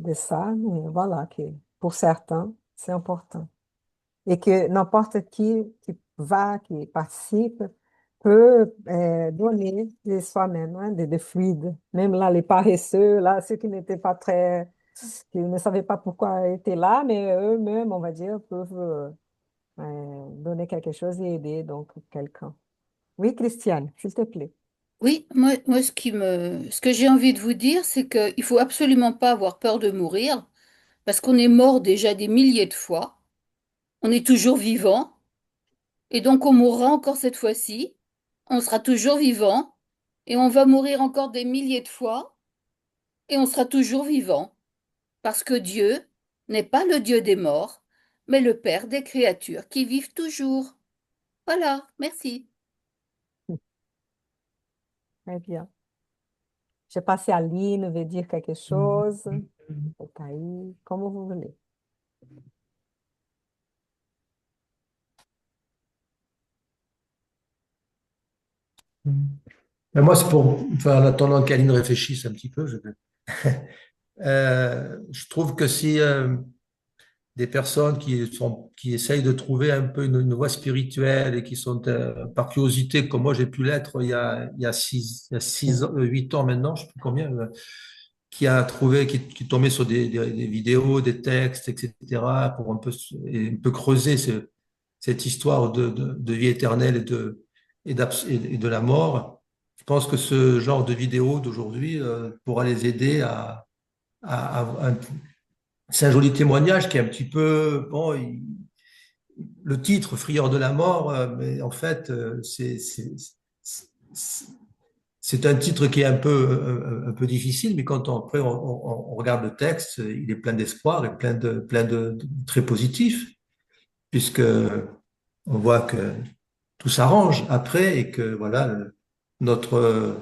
de ça, mais voilà, que pour certains, c'est important. Et que n'importe qui va, qui participe, peut donner de soi-même, hein, des fluides. Même là, les paresseux, là, ceux qui n'étaient pas très, qui ne savaient pas pourquoi ils étaient là, mais eux-mêmes, on va dire, peuvent donner quelque chose et aider donc quelqu'un. Oui, Christiane, s'il te plaît. Oui, moi ce que j'ai envie de vous dire, c'est qu'il faut absolument pas avoir peur de mourir, parce qu'on est mort déjà des milliers de fois. On est toujours vivant, et donc on mourra encore cette fois-ci. On sera toujours vivant, et on va mourir encore des milliers de fois, et on sera toujours vivant, parce que Dieu n'est pas le Dieu des morts, mais le Père des créatures qui vivent toujours. Voilà, merci. Très bien. Je sais pas si Aline veut dire quelque chose. Peut aí, como vous voulez. Mais moi, c'est pour, enfin, en attendant qu'Aline réfléchisse un petit peu, je trouve que si des personnes qui essayent de trouver un peu une voie spirituelle et qui sont par curiosité, comme moi j'ai pu l'être il y a 8 ans maintenant, je sais plus combien, qui est tombé sur des vidéos, des textes, etc., pour un peu creuser cette histoire de vie éternelle et de la mort. Je pense que ce genre de vidéo d'aujourd'hui pourra les aider c'est un joli témoignage qui est un petit peu, bon, le titre, Frieur de la mort, mais en fait, c'est- c'est un titre qui est un peu difficile, mais quand après on regarde le texte, il est plein d'espoir et plein de très positif, puisque on voit que tout s'arrange après et que voilà, notre,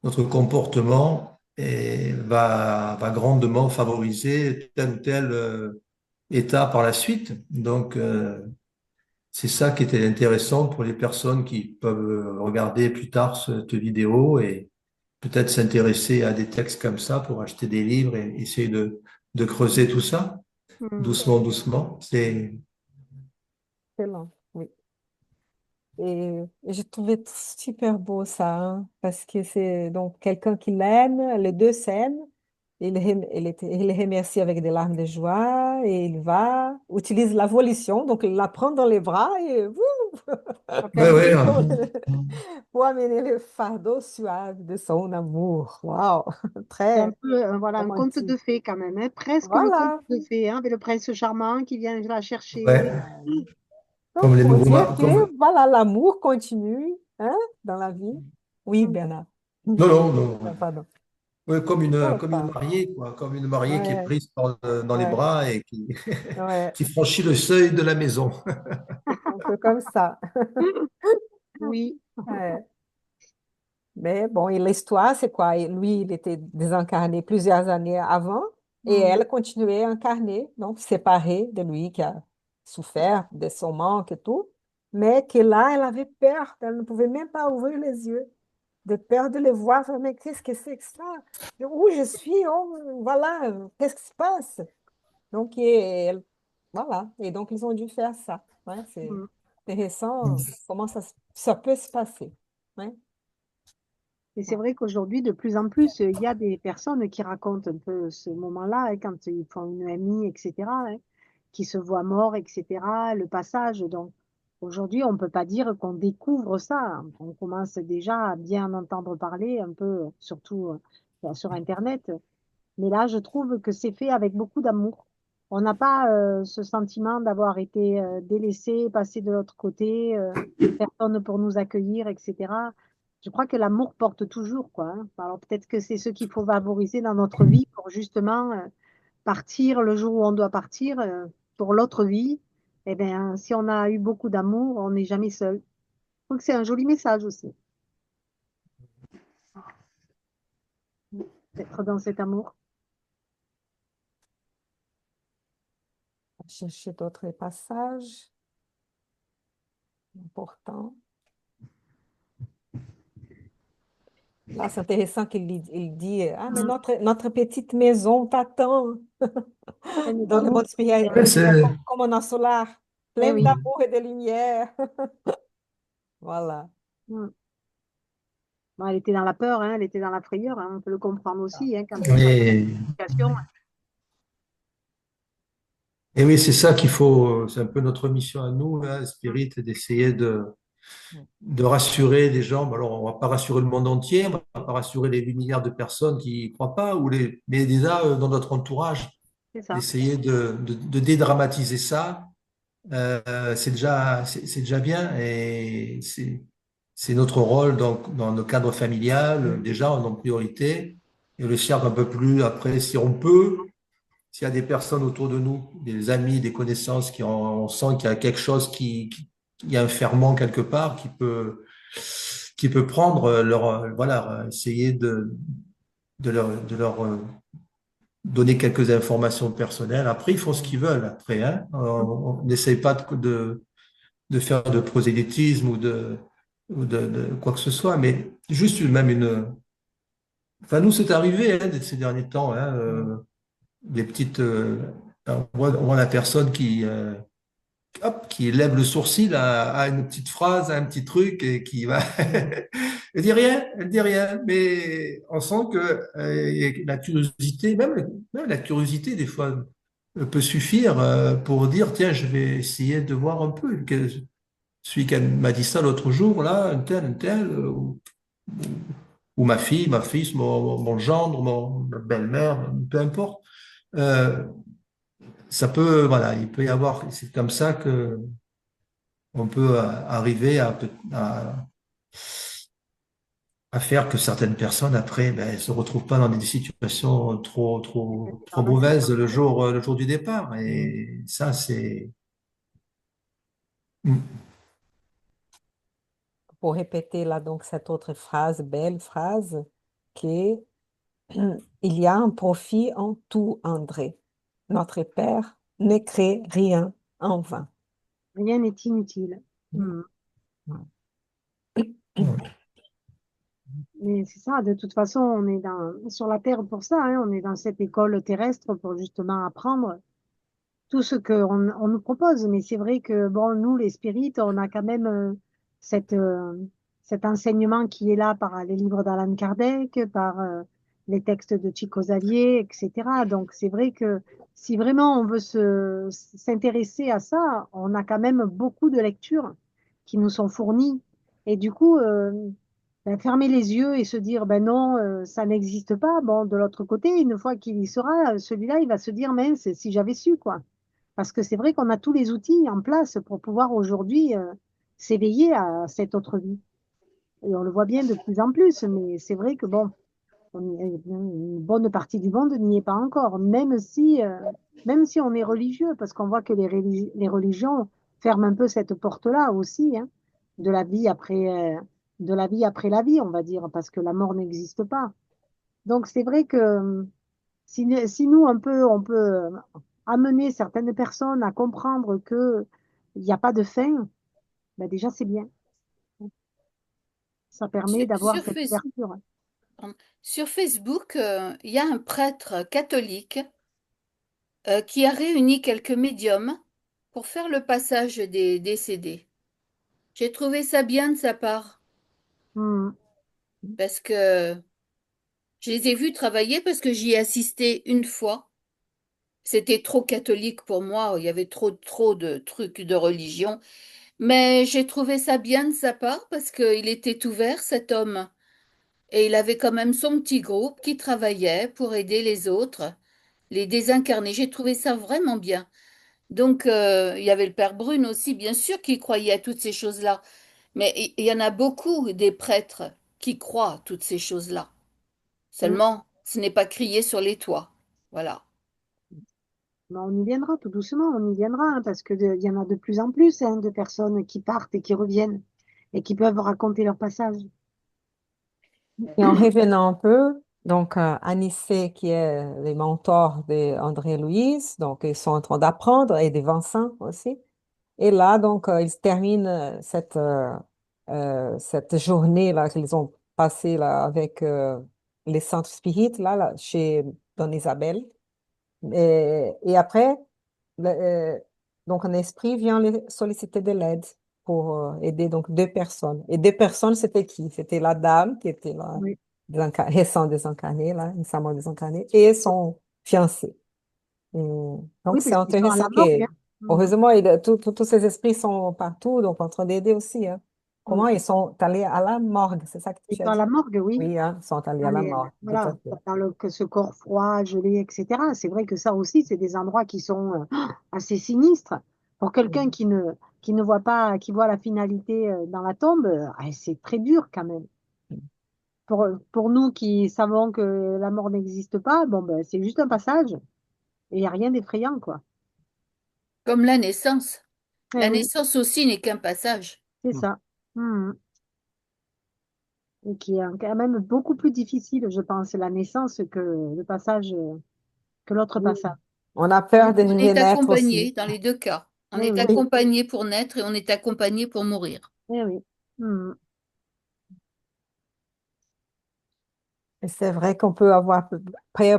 notre comportement va grandement favoriser tel ou tel état par la suite. Donc, c'est ça qui était intéressant pour les personnes qui peuvent regarder plus tard cette vidéo et peut-être s'intéresser à des textes comme ça pour acheter des livres et essayer de creuser tout ça Mm. doucement, doucement. Excellent, oui. Et j'ai trouvé super beau ça, hein, parce que c'est donc quelqu'un qui l'aime, les deux s'aiment, il les remercie avec des larmes de joie, et il va, utilise la volition, donc il la prend dans les bras et Ça fait Ouais, un ouais, peu, pour amener le fardeau suave de son amour. Waouh, c'est un très peu voilà, un conte de romantique. fées quand même, hein. Presque le conte Voilà. de fées, hein, avec le prince charmant qui vient la chercher. ouais. Donc, Comme les pour nouveaux, dire comme, que, voilà, l'amour continue, hein, dans la vie. Oui, Mm. Bernard. non, non, non. Ah, pardon. Ouais, Oh, comme une ça. mariée, quoi, comme une mariée qui est Ouais, prise dans les ouais, bras et ouais. qui franchit le seuil de la maison. Un peu comme ça. Oui. Ouais. Mais bon, et l'histoire, c'est quoi? Lui, il était désincarné plusieurs années avant et Mm. elle continuait à incarner, donc séparée de lui, qui a souffert de son manque et tout. Mais que là, elle avait peur, elle ne pouvait même pas ouvrir les yeux, de peur de les voir. Elle fait, mais qu'est-ce que c'est que ça? Où je suis? Oh, voilà, qu'est-ce qui se passe? Donc, voilà. Et donc, ils ont dû faire ça. Ouais, c'est Mm. intéressant comment ça peut se passer. Ouais. Et c'est vrai qu'aujourd'hui, de plus en plus, il y a des personnes qui racontent un peu ce moment-là, hein, quand ils font une amie, etc., hein, qui se voient morts, etc., le passage. Donc, aujourd'hui, on ne peut pas dire qu'on découvre ça. On commence déjà à bien entendre parler, un peu, surtout sur Internet. Mais là, je trouve que c'est fait avec beaucoup d'amour. On n'a pas ce sentiment d'avoir été délaissé, passé de l'autre côté, personne pour nous accueillir, etc. Je crois que l'amour porte toujours, quoi, hein. Alors peut-être que c'est ce qu'il faut favoriser dans notre vie pour justement partir le jour où on doit partir pour l'autre vie. Eh bien, si on a eu beaucoup d'amour, on n'est jamais seul. Je trouve que c'est un joli message aussi, d'être dans cet amour. On va chercher d'autres passages importants. Là, c'est intéressant il dit, ah, mais notre petite maison t'attend dans le monde spirituel, Ouais, c'est comme un solaire, Eh plein oui. d'amour et de lumière. Voilà. Mm. Bon, elle était dans la peur, hein, elle était dans la frayeur, hein, on peut le comprendre aussi, hein, quand elle voit et, la situation. et oui, c'est ça qu'il faut, c'est un peu notre mission à nous, hein, Spirit, d'essayer de rassurer les gens. Bon, alors, on va pas rassurer le monde entier, on va pas rassurer les 8 milliards de personnes qui y croient pas, mais déjà dans notre entourage, C'est ça. d'essayer de dédramatiser ça. C'est déjà bien et c'est notre rôle donc, dans le cadre familial, déjà en priorité, et le cercle un peu plus après, si on peut, s'il y a des personnes autour de nous, des amis, des connaissances, on sent qu'il y a quelque chose il y a un ferment quelque part qui peut prendre voilà, essayer de leur donner quelques informations personnelles. Après, ils font ce qu'ils veulent après, hein. On n'essaye pas de faire de prosélytisme ou de quoi que ce soit, mais juste même Enfin, nous, c'est arrivé hein, ces derniers temps, hein, des petites. On voit la personne hop, qui lève le sourcil à une petite phrase, à un petit truc, et qui va. Elle dit rien, mais on sent que la curiosité, même la curiosité, des fois, peut suffire pour dire, tiens, je vais essayer de voir un peu. Celui qui m'a dit ça l'autre jour, là, un tel, ou ma fille, ma fils, mon gendre, ma belle-mère, peu importe. Euh, Ça peut, voilà, il peut y avoir, c'est comme ça que on peut arriver à faire que certaines personnes, après, ben, se retrouvent pas dans des situations trop mauvaises le jour du départ. Et ça, c'est. Mm. Pour répéter là donc cette autre phrase, belle phrase, qui il y a un profit en tout, André. Notre Père ne crée rien en vain. Rien n'est inutile. Mm. Mais c'est ça, de toute façon, on est sur la Terre pour ça, hein, on est dans cette école terrestre pour justement apprendre tout ce qu'on nous propose. Mais c'est vrai que, bon, nous, les spirites, on a quand même cette, euh, cet enseignement qui est là par les livres d'Alan Kardec, par les textes de Chico Xavier, etc. Donc, c'est vrai que si vraiment on veut s'intéresser à ça, on a quand même beaucoup de lectures qui nous sont fournies. Et du coup, ben, fermer les yeux et se dire, ben non, ça n'existe pas. Bon, de l'autre côté, une fois qu'il y sera, celui-là, il va se dire, mince, si j'avais su, quoi. Parce que c'est vrai qu'on a tous les outils en place pour pouvoir aujourd'hui s'éveiller à cette autre vie. Et on le voit bien de plus en plus, mais c'est vrai que bon, une bonne partie du monde n'y est pas encore, même si on est religieux, parce qu'on voit que les religions ferment un peu cette porte-là aussi, hein, de la vie après, de la vie après la vie, on va dire, parce que la mort n'existe pas. Donc c'est vrai que si nous, on peut amener certaines personnes à comprendre que il n'y a pas de fin, ben déjà, c'est bien. Ça permet Sur, d'avoir sur cette Face- ouverture. sur Facebook, il y a un prêtre catholique qui a réuni quelques médiums pour faire le passage des décédés. J'ai trouvé ça bien de sa part. Hmm. parce que je les ai vus travailler parce que j'y ai assisté une fois. C'était trop catholique pour moi, il y avait trop de trucs de religion. Mais j'ai trouvé ça bien de sa part parce qu'il était ouvert, cet homme. Et il avait quand même son petit groupe qui travaillait pour aider les autres, les désincarnés. J'ai trouvé ça vraiment bien. Donc, il y avait le père Brune aussi, bien sûr, qui croyait à toutes ces choses-là. Mais il y en a beaucoup des prêtres qui croient à toutes ces choses-là. Mm. Seulement, ce n'est pas crié sur les toits. Voilà. Ben, on y viendra tout doucement, on y viendra, hein, parce que il y en a de plus en plus hein, de personnes qui partent et qui reviennent et qui peuvent raconter leur passage. Et en revenant un peu, donc Anissé, qui est le mentor d'André-Louise, donc ils sont en train d'apprendre, et de Vincent aussi. Et là, donc, ils terminent cette journée-là qu'ils ont passée là, avec les centres spirites, chez Don Isabelle. Et après, le- euh, donc un esprit vient les solliciter de l'aide pour aider donc deux personnes. Et deux personnes, c'était qui? C'était la dame qui était là, Oui, récent désincarnée, là, récemment désincarnée, et son fiancé. Et donc, oui, c'est parce qu'ils sont à intéressant la morgue. que, Hein. Mhm. heureusement, tous ces esprits sont partout, donc en train d'aider aussi. Hein. Mm. Comment ils sont allés à la morgue, c'est ça que Ils tu sont as à dit? la morgue, oui. Oui, hein, ils sont allés Dans à la les, morgue, tout à voilà, fait. que ce corps froid, gelé, etc. C'est vrai que ça aussi, c'est des endroits qui sont assez sinistres. Pour quelqu'un qui ne voit pas, qui voit la finalité dans la tombe, c'est très dur quand même. Pour nous qui savons que la mort n'existe pas, bon, ben, c'est juste un passage et il n'y a rien d'effrayant, quoi. Comme la naissance. Eh La oui, naissance aussi n'est qu'un passage. c'est ça. Mhm. Et qui est quand même beaucoup plus difficile, je pense, la naissance que le passage, que l'autre Oui. passage. On a peur de On est renaître aussi. accompagné dans les deux cas. On Eh est oui, Oui. accompagné pour naître et on est accompagné pour mourir. eh oui. Mhm. Et c'est vrai qu'on peut avoir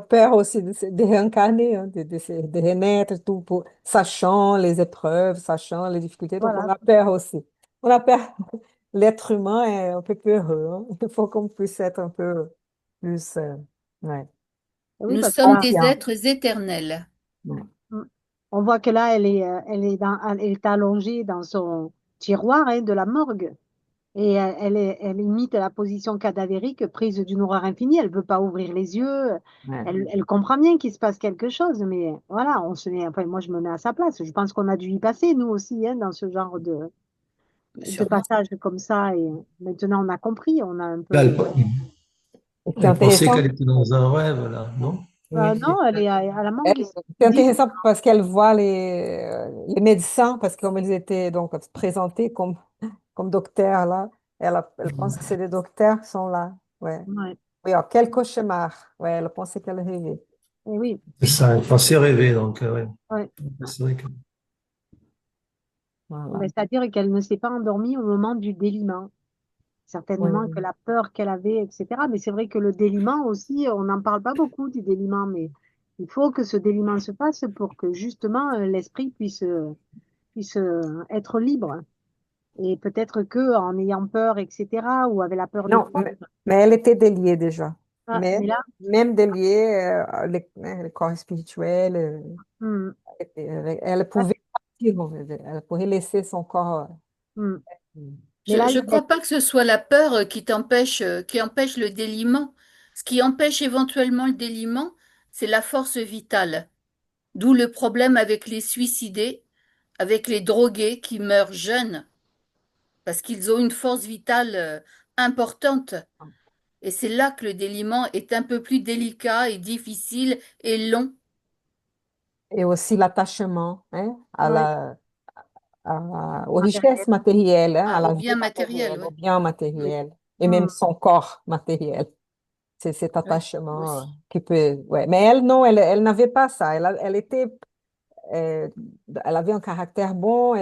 peur aussi de réincarner, hein, de renaître, tout pour, sachant les épreuves, sachant les difficultés. Donc, on Voilà. a peur aussi. On a peur. L'être humain est un peu peureux. Hein. Il faut qu'on puisse être un peu plus ouais, Oui, Nous parce sommes que des confiant. êtres éternels. Ouais. mm, on voit que là, elle est allongée dans son tiroir hein, de la morgue. Et elle imite la position cadavérique prise d'une horreur infinie. Elle ne veut pas ouvrir les yeux. Ouais. Elle comprend bien qu'il se passe quelque chose. Mais voilà, on se met, enfin, moi, je me mets à sa place. Je pense qu'on a dû y passer, nous aussi, hein, dans ce genre de Sûrement. passage comme ça. Et maintenant, on a compris. On a un Là, peu. C'est elle pensait intéressant. qu'elle était dans un rêve, là, non? Oui. Non, elle est à la morgue. Elle- C'est Ils disent. intéressant parce qu'elle voit les médecins, parce que comme ils étaient donc présentés comme docteurs là, elle pense que c'est des docteurs qui sont là. Ouais. Ouais. Oui, alors, quel cauchemar. Ouais, elle pensait qu'elle rêvait. Et oui. C'est ça, elle pensait rêver, donc, ouais. Ouais. C'est vrai que... Voilà. Ben, c'est-à-dire qu'elle ne s'est pas endormie au moment du déliement. Certainement que Oui. la peur qu'elle avait, etc. Mais c'est vrai que le déliement aussi, on n'en parle pas beaucoup du déliement, mais il faut que ce déliement se fasse pour que justement l'esprit puisse être libre. Et peut-être que en ayant peur, etc., ou avec la peur des Non, proches, mais elle était déliée déjà. ah, Mais mais là, même déliée, le corps spirituel, hum, elle pouvait partir, on veut dire. Elle pouvait laisser son corps. hum. euh, Mais Je là, ne crois pas que ce soit la peur qui empêche le déliement. Ce qui empêche éventuellement le déliement, c'est la force vitale. D'où le problème avec les suicidés, avec les drogués qui meurent jeunes, parce qu'ils ont une force vitale importante. Et c'est là que le déliement est un peu plus délicat et difficile et long. et aussi l'attachement hein, ouais, aux matériel, richesses matérielles, hein, à Au la vie bien matériel, matérielle, aux ouais. biens oui. matériels, et même Hum. son corps matériel. C'est cet Oui, attachement aussi. qui peut... Ouais. Mais elle, non, elle n'avait pas ça. Elle était... euh, elle avait un caractère bon,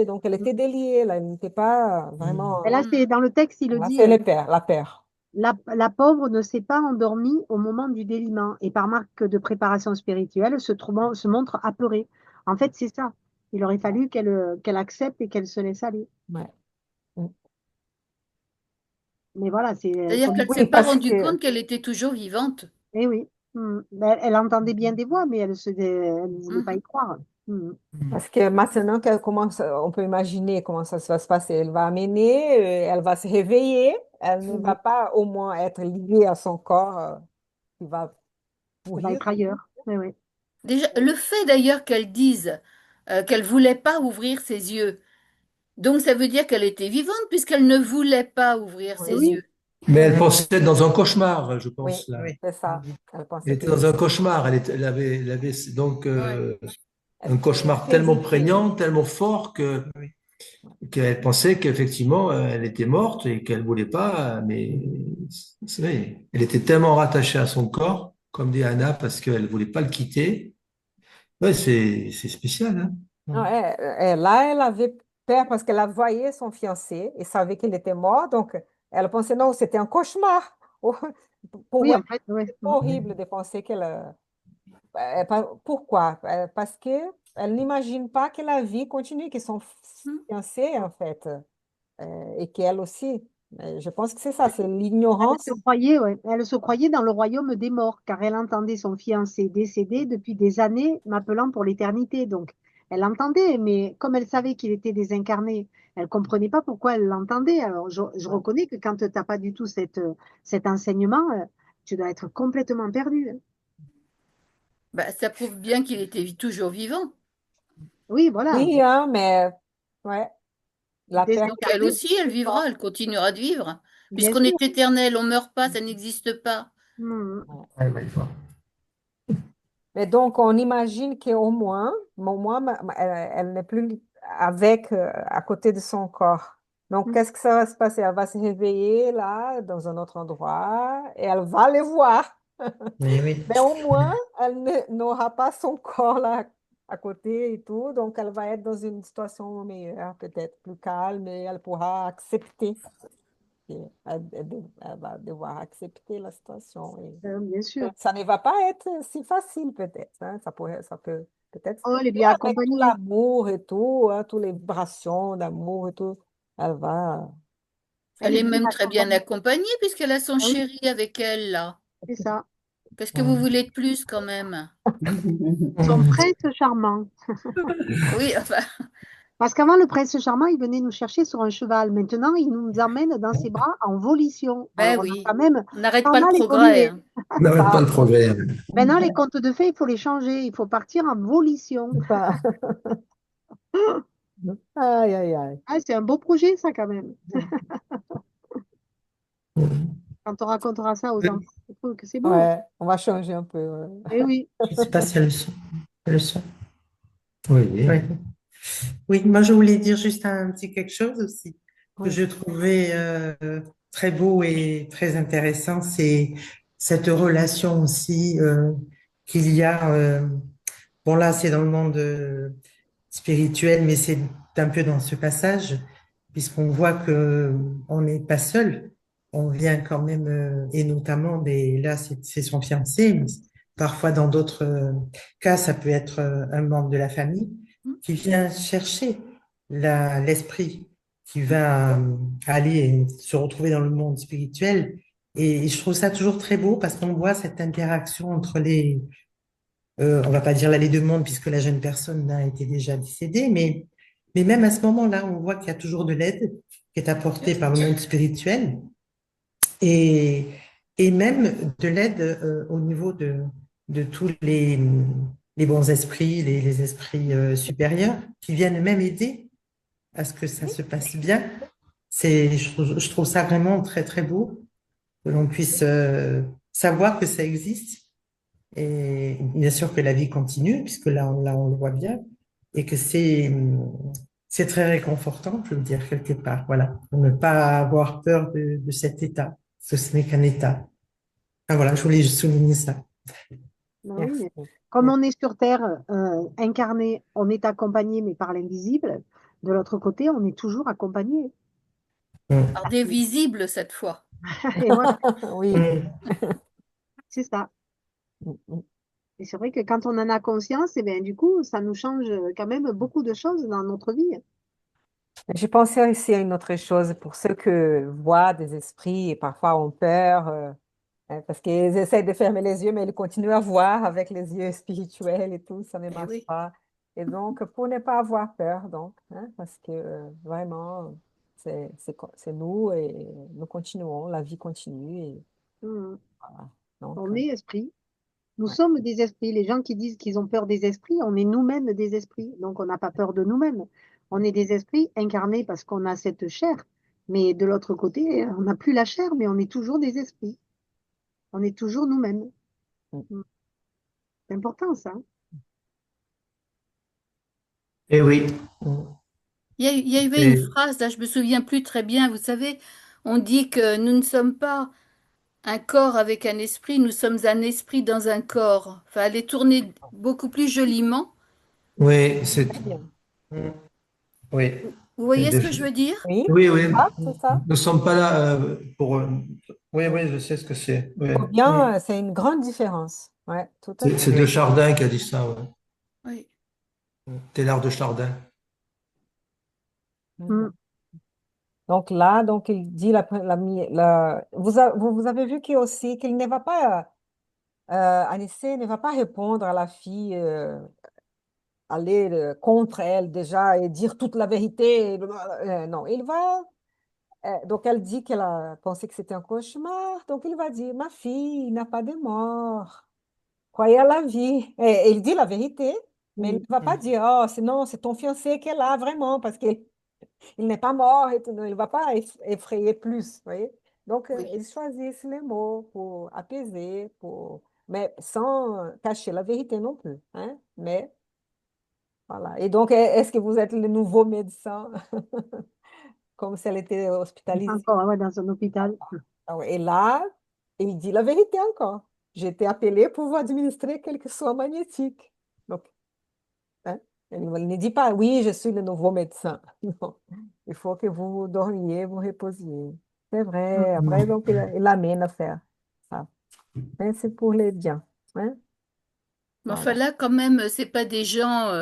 donc elle était déliée, là, elle n'était pas Et vraiment... là, c'est Hmm. dans le texte, il le Là, dit. c'est le père, la peur. La pauvre ne s'est pas endormie au moment du déliement et par marque de préparation spirituelle se montre apeurée. En fait, c'est ça. Il aurait fallu qu'elle accepte et qu'elle se laisse aller. Ouais. Mm. Mais voilà, c'est C'est-à-dire comme. qu'elle ne Oui, s'est pas parce rendue que, compte qu'elle était toujours vivante. Eh oui. Ben, elle entendait bien des voix, mais elle ne voulait pas y Mhm. croire. Mm. parce que maintenant qu'elle commence, on peut imaginer comment ça va se passer. Elle va amener, elle va se réveiller, elle ne va Mhm. pas au moins être liée à son corps qui va Elle va pourrir. être ailleurs. Oui, oui. Déjà, le fait d'ailleurs qu'elle dise qu'elle voulait pas ouvrir ses yeux, donc ça veut dire qu'elle était vivante puisqu'elle ne voulait pas ouvrir Eh Oui, ses oui. yeux. Mais Eh elle oui. pensait être dans un cauchemar, je oui, pense, là. Oui. c'est ça. Elle Elle pensait était qu'elle dans un cauchemar. Elle avait donc Ouais. elle un cauchemar tellement hésitait. prégnant, tellement fort Oui. qu'elle pensait qu'effectivement, elle était morte et qu'elle voulait pas. Mais c'est vrai, elle était tellement rattachée à son corps, comme dit Anna, parce qu'elle voulait pas le quitter. Ouais, c'est spécial, hein. Non, là, elle avait peur parce qu'elle voyait son fiancé et savait qu'il était mort. Donc, elle pensait, non, c'était un cauchemar. Pour Oui, elle, en fait, oui. c'est horrible de penser qu'elle... pourquoi? Parce que elle n'imagine pas que la vie continue, que son Hmm. fiancé, en fait, et qu'elle aussi. Je pense que c'est ça, c'est Elle se l'ignorance. croyait, ouais. Elle se croyait dans le royaume des morts, car elle entendait son fiancé décédé depuis des années, m'appelant pour l'éternité. Donc, elle l'entendait, mais comme elle savait qu'il était désincarné, elle comprenait pas pourquoi elle l'entendait. Alors, je reconnais que quand tu n'as pas du tout cet enseignement, tu dois être complètement perdu. Bah, ça prouve bien qu'il était toujours vivant. Oui, voilà, Oui, hein, mais ouais, la perte. Donc elle désincarné, aussi, elle vivra, elle continuera de vivre. bien Puisqu'on sûr. est éternel, on meurt pas, ça n'existe pas. Hmm. Ouais, ouais, ouais. Mais donc, on imagine au moins, elle n'est plus avec, à côté de son corps. Donc, qu'est-ce que ça va se passer? Elle va se réveiller là, dans un autre endroit, et elle va les voir. Mais oui. Mais au moins, n'aura pas son corps là à côté et tout. Donc, elle va être dans une situation meilleure, peut-être plus calme, et elle pourra accepter. Elle va devoir accepter la situation. Bien sûr. Ça ne va pas être si facile, peut-être, hein. Ça peut peut-être, Oh, elle est mais bien avec tout accompagnée. l'amour et tout, hein, toutes les vibrations d'amour et tout, elle va. Elle Elle est est bien même très bien accompagnée. accompagnée puisqu'elle a son Ah oui, chéri avec elle, là. c'est ça. Qu'est-ce que vous voulez de plus quand même? Son prince charmant. Oui, enfin, Parce qu'avant, le prince charmant, il venait nous chercher sur un cheval. Maintenant, il nous emmène dans ses bras en volition. ben Alors, on a oui, quand même on n'arrête pas pas le mal progrès, évolué. hein. On n'arrête pas Ça, le progrès. Maintenant, les contes de fées, il faut les changer. Il faut partir en volition. ça. Aïe, aïe, aïe. Ah, c'est un beau projet, ça, quand même. Quand on racontera ça aux enfants, je trouve que c'est beau. Ouais, on va changer un peu. Ouais. Eh oui. Je ne sais pas si elles le sont. Elles le sont. Oui. Oui. Oui, moi je voulais dire juste un petit quelque chose aussi que Oui. je trouvais très beau et très intéressant, c'est cette relation aussi qu'il y a. Bon là, c'est dans le monde spirituel, mais c'est un peu dans ce passage, puisqu'on voit que on n'est pas seul. On vient quand même, et notamment, là, c'est son fiancé, mais parfois dans d'autres cas, ça peut être un membre de la famille qui vient chercher l'esprit, qui va aller se retrouver dans le monde spirituel. Et je trouve ça toujours très beau parce qu'on voit cette interaction entre on va pas dire là les deux mondes puisque la jeune personne a été déjà décédée, mais même à ce moment-là, on voit qu'il y a toujours de l'aide qui est apportée par le monde spirituel et, et même de l'aide au niveau de tous les bons esprits, les esprits supérieurs qui viennent même aider à ce que ça se passe bien. Je trouve ça vraiment très, très beau que l'on puisse savoir que ça existe et bien sûr que la vie continue, puisque là, on le voit bien, et que c'est très réconfortant, je veux dire, quelque part, voilà, pour ne pas avoir peur de cet état, parce que ce n'est qu'un état. Ah, voilà, je voulais juste souligner ça. Ben oui, Merci. mais comme on est sur Terre incarné, on est accompagné, mais par l'invisible. De l'autre côté, on est toujours accompagné. Mm. par des visibles cette fois. Et voilà, Oui. Mm. c'est ça. Mm, mm. Et c'est vrai que quand on en a conscience, et bien, du coup, ça nous change quand même beaucoup de choses dans notre vie. Je pensais aussi à une autre chose pour ceux que voient des esprits et parfois ont peur, parce qu'ils essaient de fermer les yeux, mais ils continuent à voir avec les yeux spirituels et tout, ça ne Eh marche oui. pas. Et donc, pour ne pas avoir peur, donc, hein, parce que vraiment, c'est nous et nous continuons, la vie continue et Mhm. voilà. Donc, On est esprit. Nous ouais. sommes des esprits. Les gens qui disent qu'ils ont peur des esprits, on est nous-mêmes des esprits. Donc, on n'a pas peur de nous-mêmes. On est des esprits incarnés parce qu'on a cette chair. Mais de l'autre côté, on n'a plus la chair, mais on est toujours des esprits. On est toujours nous-mêmes. Mm. Mm. C'est important, ça. Eh oui. Il y avait une Et, phrase, là, je me souviens plus très bien. Vous savez, on dit que nous ne sommes pas un corps avec un esprit, nous sommes un esprit dans un corps. Enfin, elle est tournée beaucoup plus joliment. oui, c'est, Très bien. oui. Vous voyez ce De- que je veux dire? Oui, oui, oui. c'est ça. Nous ne sommes pas là pour. Oui, Oui. oui, je sais ce que c'est. Oui. Faut bien, c'est une grande différence. Ouais, tout à fait. C'est de Chardin qui a dit ça. Ouais. Oui. Télard de Chardin. Mm. Mhm. Donc là, donc il dit vous avez vu qu'il aussi qu'il ne va pas Anissé ne va pas répondre à la fille, aller contre elle déjà et dire toute la vérité. Non, il va. Donc elle dit qu'elle a pensé que c'était un cauchemar. Donc il va dire, ma fille, il n'a pas de mort. Croyez à la vie. Et il dit la vérité, mais il ne Mm. va pas dire, oh, sinon c'est ton fiancé qui est là vraiment parce qu'il il n'est pas mort et tout. Non, il ne va pas effrayer plus. Vous voyez? Donc Oui. ils choisissent les mots pour apaiser, mais sans cacher la vérité non plus. Hein? Mais voilà. Et donc, est-ce que vous êtes le nouveau médecin, comme si elle était hospitalisée? Encore, ouais, dans un hôpital. Ah ouais. Et là, il dit la vérité encore. J'ai été appelé pour vous administrer quelques soins magnétiques. Donc, hein, il ne dit pas, oui, je suis le nouveau médecin. Non. Il faut que vous dormiez, vous reposiez. C'est vrai. Mm. Après, donc, il amène à faire ça. Mais c'est pour les biens. Hein? Mais enfin Voilà. là, quand même, c'est pas des gens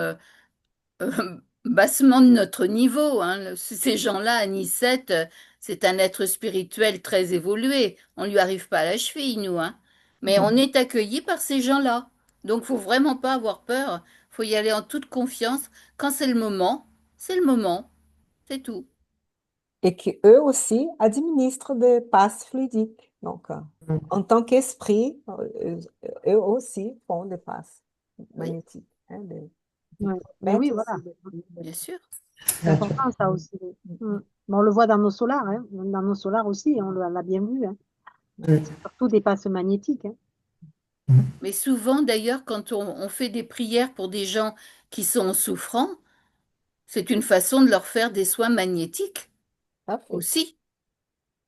bassement de notre niveau, hein. Ces gens-là, Anicette, c'est un être spirituel très évolué. On lui arrive pas à la cheville, nous, hein. Mais on est accueillis par ces gens-là. Donc, faut vraiment pas avoir peur. Faut y aller en toute confiance. Quand c'est le moment, c'est tout. Et qu'eux aussi administrent des passes fluidiques. Donc, en tant qu'esprit, eux aussi font des passes Oui, magnétiques. Hein, Ouais. Mais oui, mettent voilà. aussi bien sûr. C'est important, ça aussi. Mm. Mais on le voit dans nos solars, hein. Dans nos solars aussi, on l'a bien vu, hein. C'est surtout des passes magnétiques, hein. Mais souvent, d'ailleurs, quand on fait des prières pour des gens qui sont souffrants, c'est une façon de leur faire des soins magnétiques tout à fait, aussi.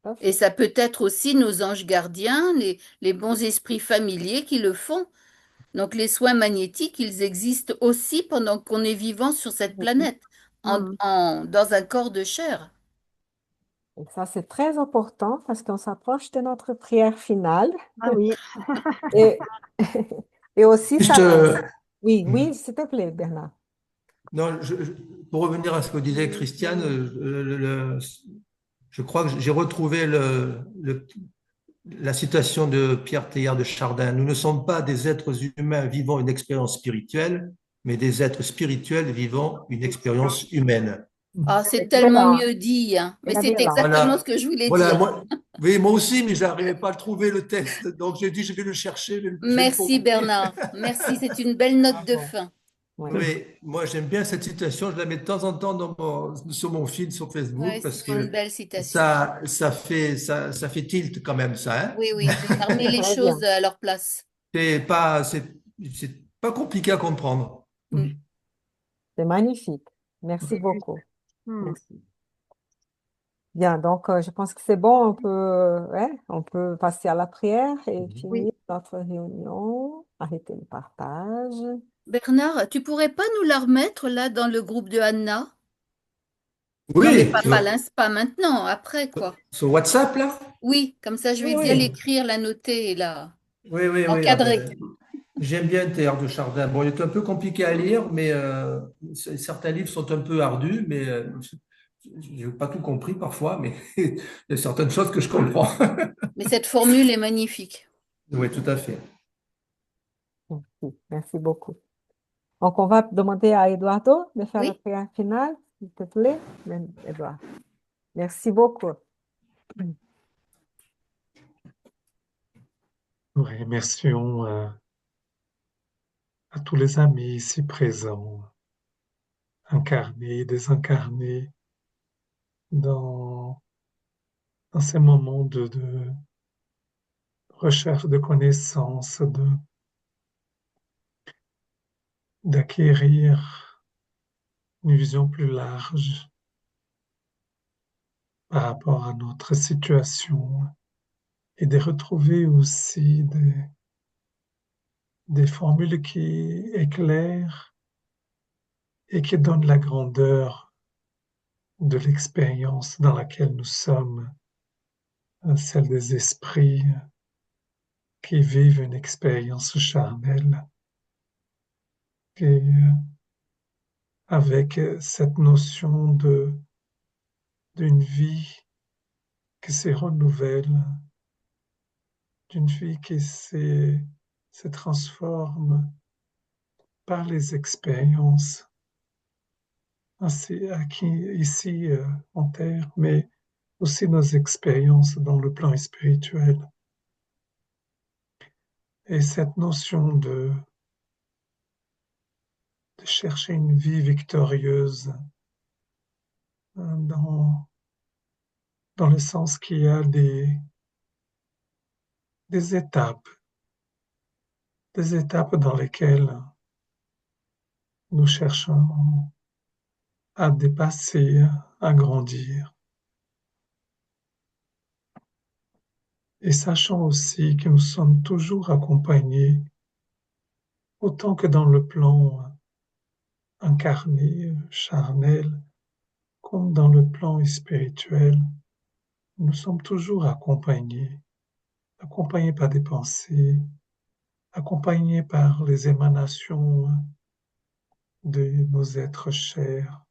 tout à Et fait. ça peut être aussi nos anges gardiens, les bons esprits familiers qui le font. Donc les soins magnétiques, ils existent aussi pendant qu'on est vivant sur cette planète, Mm. dans un corps de chair. Et ça, c'est très important parce qu'on s'approche de notre prière finale. Ah oui. Et, et aussi, Juste, ça. Oui, oui, s'il te plaît, Bernard. non, pour revenir à ce que disait Christiane, je crois que j'ai retrouvé la citation de Pierre Teilhard de Chardin. Nous ne sommes pas des êtres humains vivant une expérience spirituelle, mais des êtres spirituels vivant une expérience humaine. Ah, c'est Elle est tellement là. mieux dit, hein. Mais Elle avait c'est là. exactement ce Voilà, que je voulais voilà, dire. moi, oui, moi aussi, mais j'arrivais pas à le trouver le texte. Donc j'ai dit, je vais le chercher, je vais le Merci formuler. Bernard. Merci, c'est une belle note de Bravo. fin. Oui. Oui, moi j'aime bien cette citation, je la mets de temps en temps sur mon feed sur Facebook Oui, parce c'est une que belle citation. ça fait tilt quand même ça, hein. Oui, oui, ça remet les Très choses bien. à leur place. C'est pas compliqué à comprendre. Mm. C'est magnifique. Merci C'est juste. beaucoup. Mm. Merci. Bien, donc je pense que c'est bon, on peut passer à la prière et Oui. finir notre réunion, arrêter le partage. Bernard, tu pourrais pas nous la remettre là dans le groupe de Anna? Non, mais Oui, pas maintenant, après quoi. sur WhatsApp là? Oui, comme ça je Oui, vais bien oui, l'écrire, la noter et oui, oui, oui. Ah l'encadrer. ben, j'aime bien Théâtre de Chardin. Bon, il est un peu compliqué à lire, mais certains livres sont un peu ardus, mais Je n'ai pas tout compris parfois, mais il y a certaines choses que je comprends. Mais cette formule est magnifique. Oui, tout à fait. Merci, merci beaucoup. Donc, on va demander à Eduardo de faire la Oui, prière finale, s'il te plaît. Eduardo. Merci beaucoup. Nous remercions à tous les amis ici présents, incarnés, désincarnés, dans, dans ces moments de recherche de connaissances, d'acquérir une vision plus large par rapport à notre situation et de retrouver aussi des formules qui éclairent et qui donnent la grandeur de l'expérience dans laquelle nous sommes, celle des esprits qui vivent une expérience charnelle et avec cette notion d'une vie qui se renouvelle, d'une vie qui se transforme par les expériences ainsi ici en Terre, mais aussi nos expériences dans le plan spirituel. Et cette notion de chercher une vie victorieuse dans, dans le sens qu'il y a des étapes dans lesquelles nous cherchons à dépasser, à grandir. Et sachant aussi que nous sommes toujours accompagnés, autant que dans le plan incarné, charnel, comme dans le plan spirituel, nous sommes toujours accompagnés, accompagnés par des pensées, accompagnés par les émanations de nos êtres chers,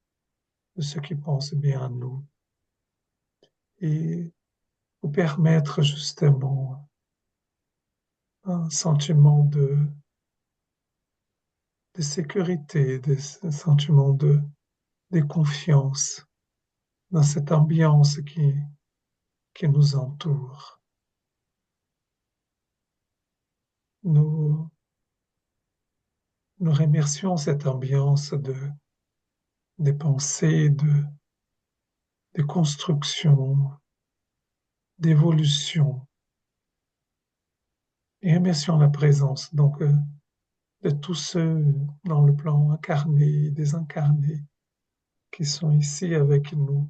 de ceux qui pensent bien à nous, et pour permettre justement un sentiment de sécurité, un sentiment de confiance dans cette ambiance qui nous entoure. Nous, nous remercions cette ambiance des pensées, de construction, d'évolution, et remercions la présence donc de tous ceux dans le plan incarné et désincarné qui sont ici avec nous,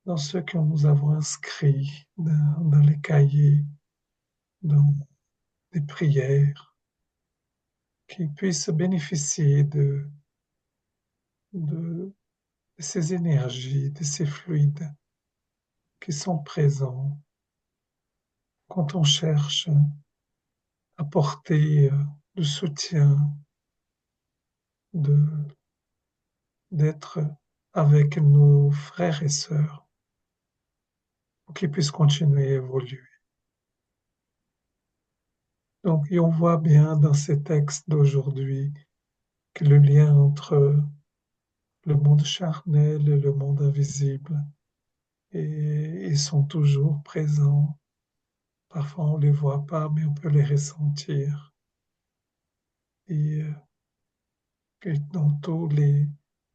dans ceux que nous avons inscrits dans les cahiers, dans les prières, qui puissent bénéficier de ces énergies, de ces fluides qui sont présents quand on cherche à porter le soutien, de, d'être avec nos frères et sœurs pour qu'ils puissent continuer à évoluer. Donc, et on voit bien dans ces textes d'aujourd'hui que le lien entre le monde charnel et le monde invisible, et ils sont toujours présents. Parfois, on ne les voit pas, mais on peut les ressentir. Et que dans tous les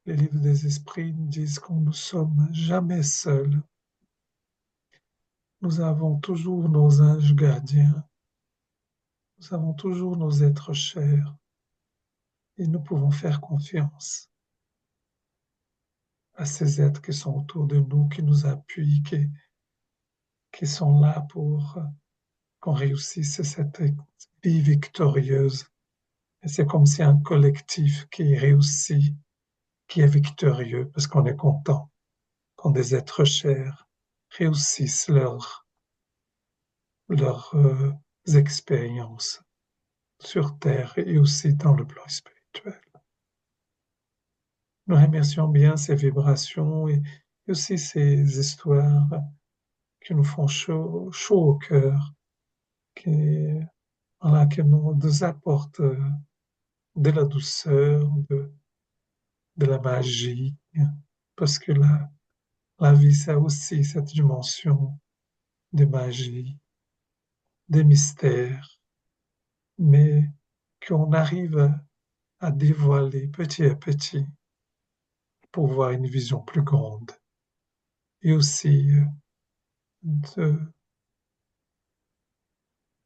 livres des esprits nous disent qu'on ne sommes jamais seuls. Nous avons toujours nos anges gardiens, nous avons toujours nos êtres chers, et nous pouvons faire confiance à ces êtres qui sont autour de nous, qui nous appuient, qui sont là pour qu'on réussisse cette vie victorieuse. Et c'est comme si un collectif qui réussit, qui est victorieux, parce qu'on est content quand des êtres chers réussissent leurs expériences sur Terre et aussi dans le plan spirituel. Nous remercions bien ces vibrations et et aussi ces histoires qui nous font chaud au cœur, qui, voilà, qui nous apportent de la douceur, de la magie, parce que la vie, ça a aussi cette dimension de magie, des mystères, mais qu'on arrive à dévoiler petit à petit pour voir une vision plus grande et aussi de,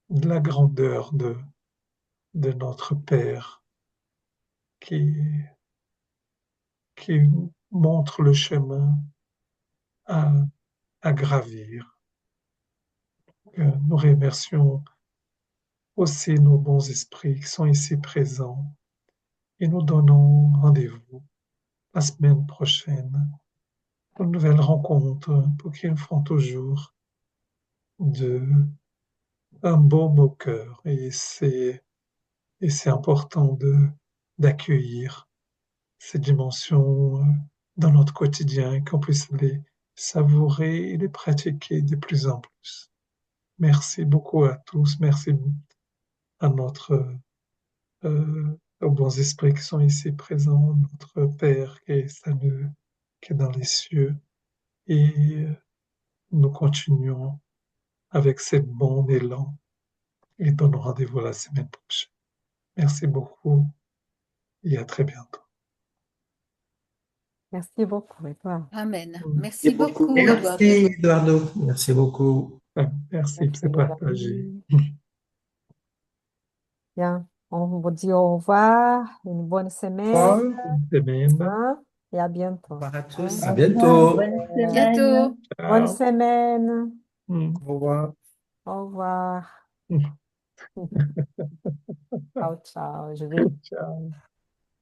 de la grandeur de notre Père qui, qui montre le chemin à, à gravir. Nous remercions aussi nos bons esprits qui sont ici présents et nous donnons rendez-vous la semaine prochaine pour une nouvelle rencontre, pour qu'ils nous font toujours de, un baume au cœur. Et c'est important d'accueillir ces dimensions dans notre quotidien, qu'on puisse les savourer et les pratiquer de plus en plus. Merci beaucoup à tous. Merci à aux bons esprits qui sont ici présents, notre Père qui est salut, qui est dans les cieux. Et nous continuons avec cette bon élan et donnons rendez-vous la semaine prochaine. Merci beaucoup et à très bientôt. Merci beaucoup, Edouard. Amen. Mm. Merci beaucoup, Merci, Eduardo. Eduardo. Merci beaucoup. Merci, Merci, c'est les partagé. amis. Bien, on vous dit au revoir, une bonne Au semaine, revoir. Bonne semaine. hein, et à Au bientôt. revoir à hein. tous. À Au revoir, bientôt. bonne Bientôt. semaine. Bonne Ciao. semaine. Mm. Au revoir. Au revoir. Mm. Ciao, ciao. Je vais Ciao.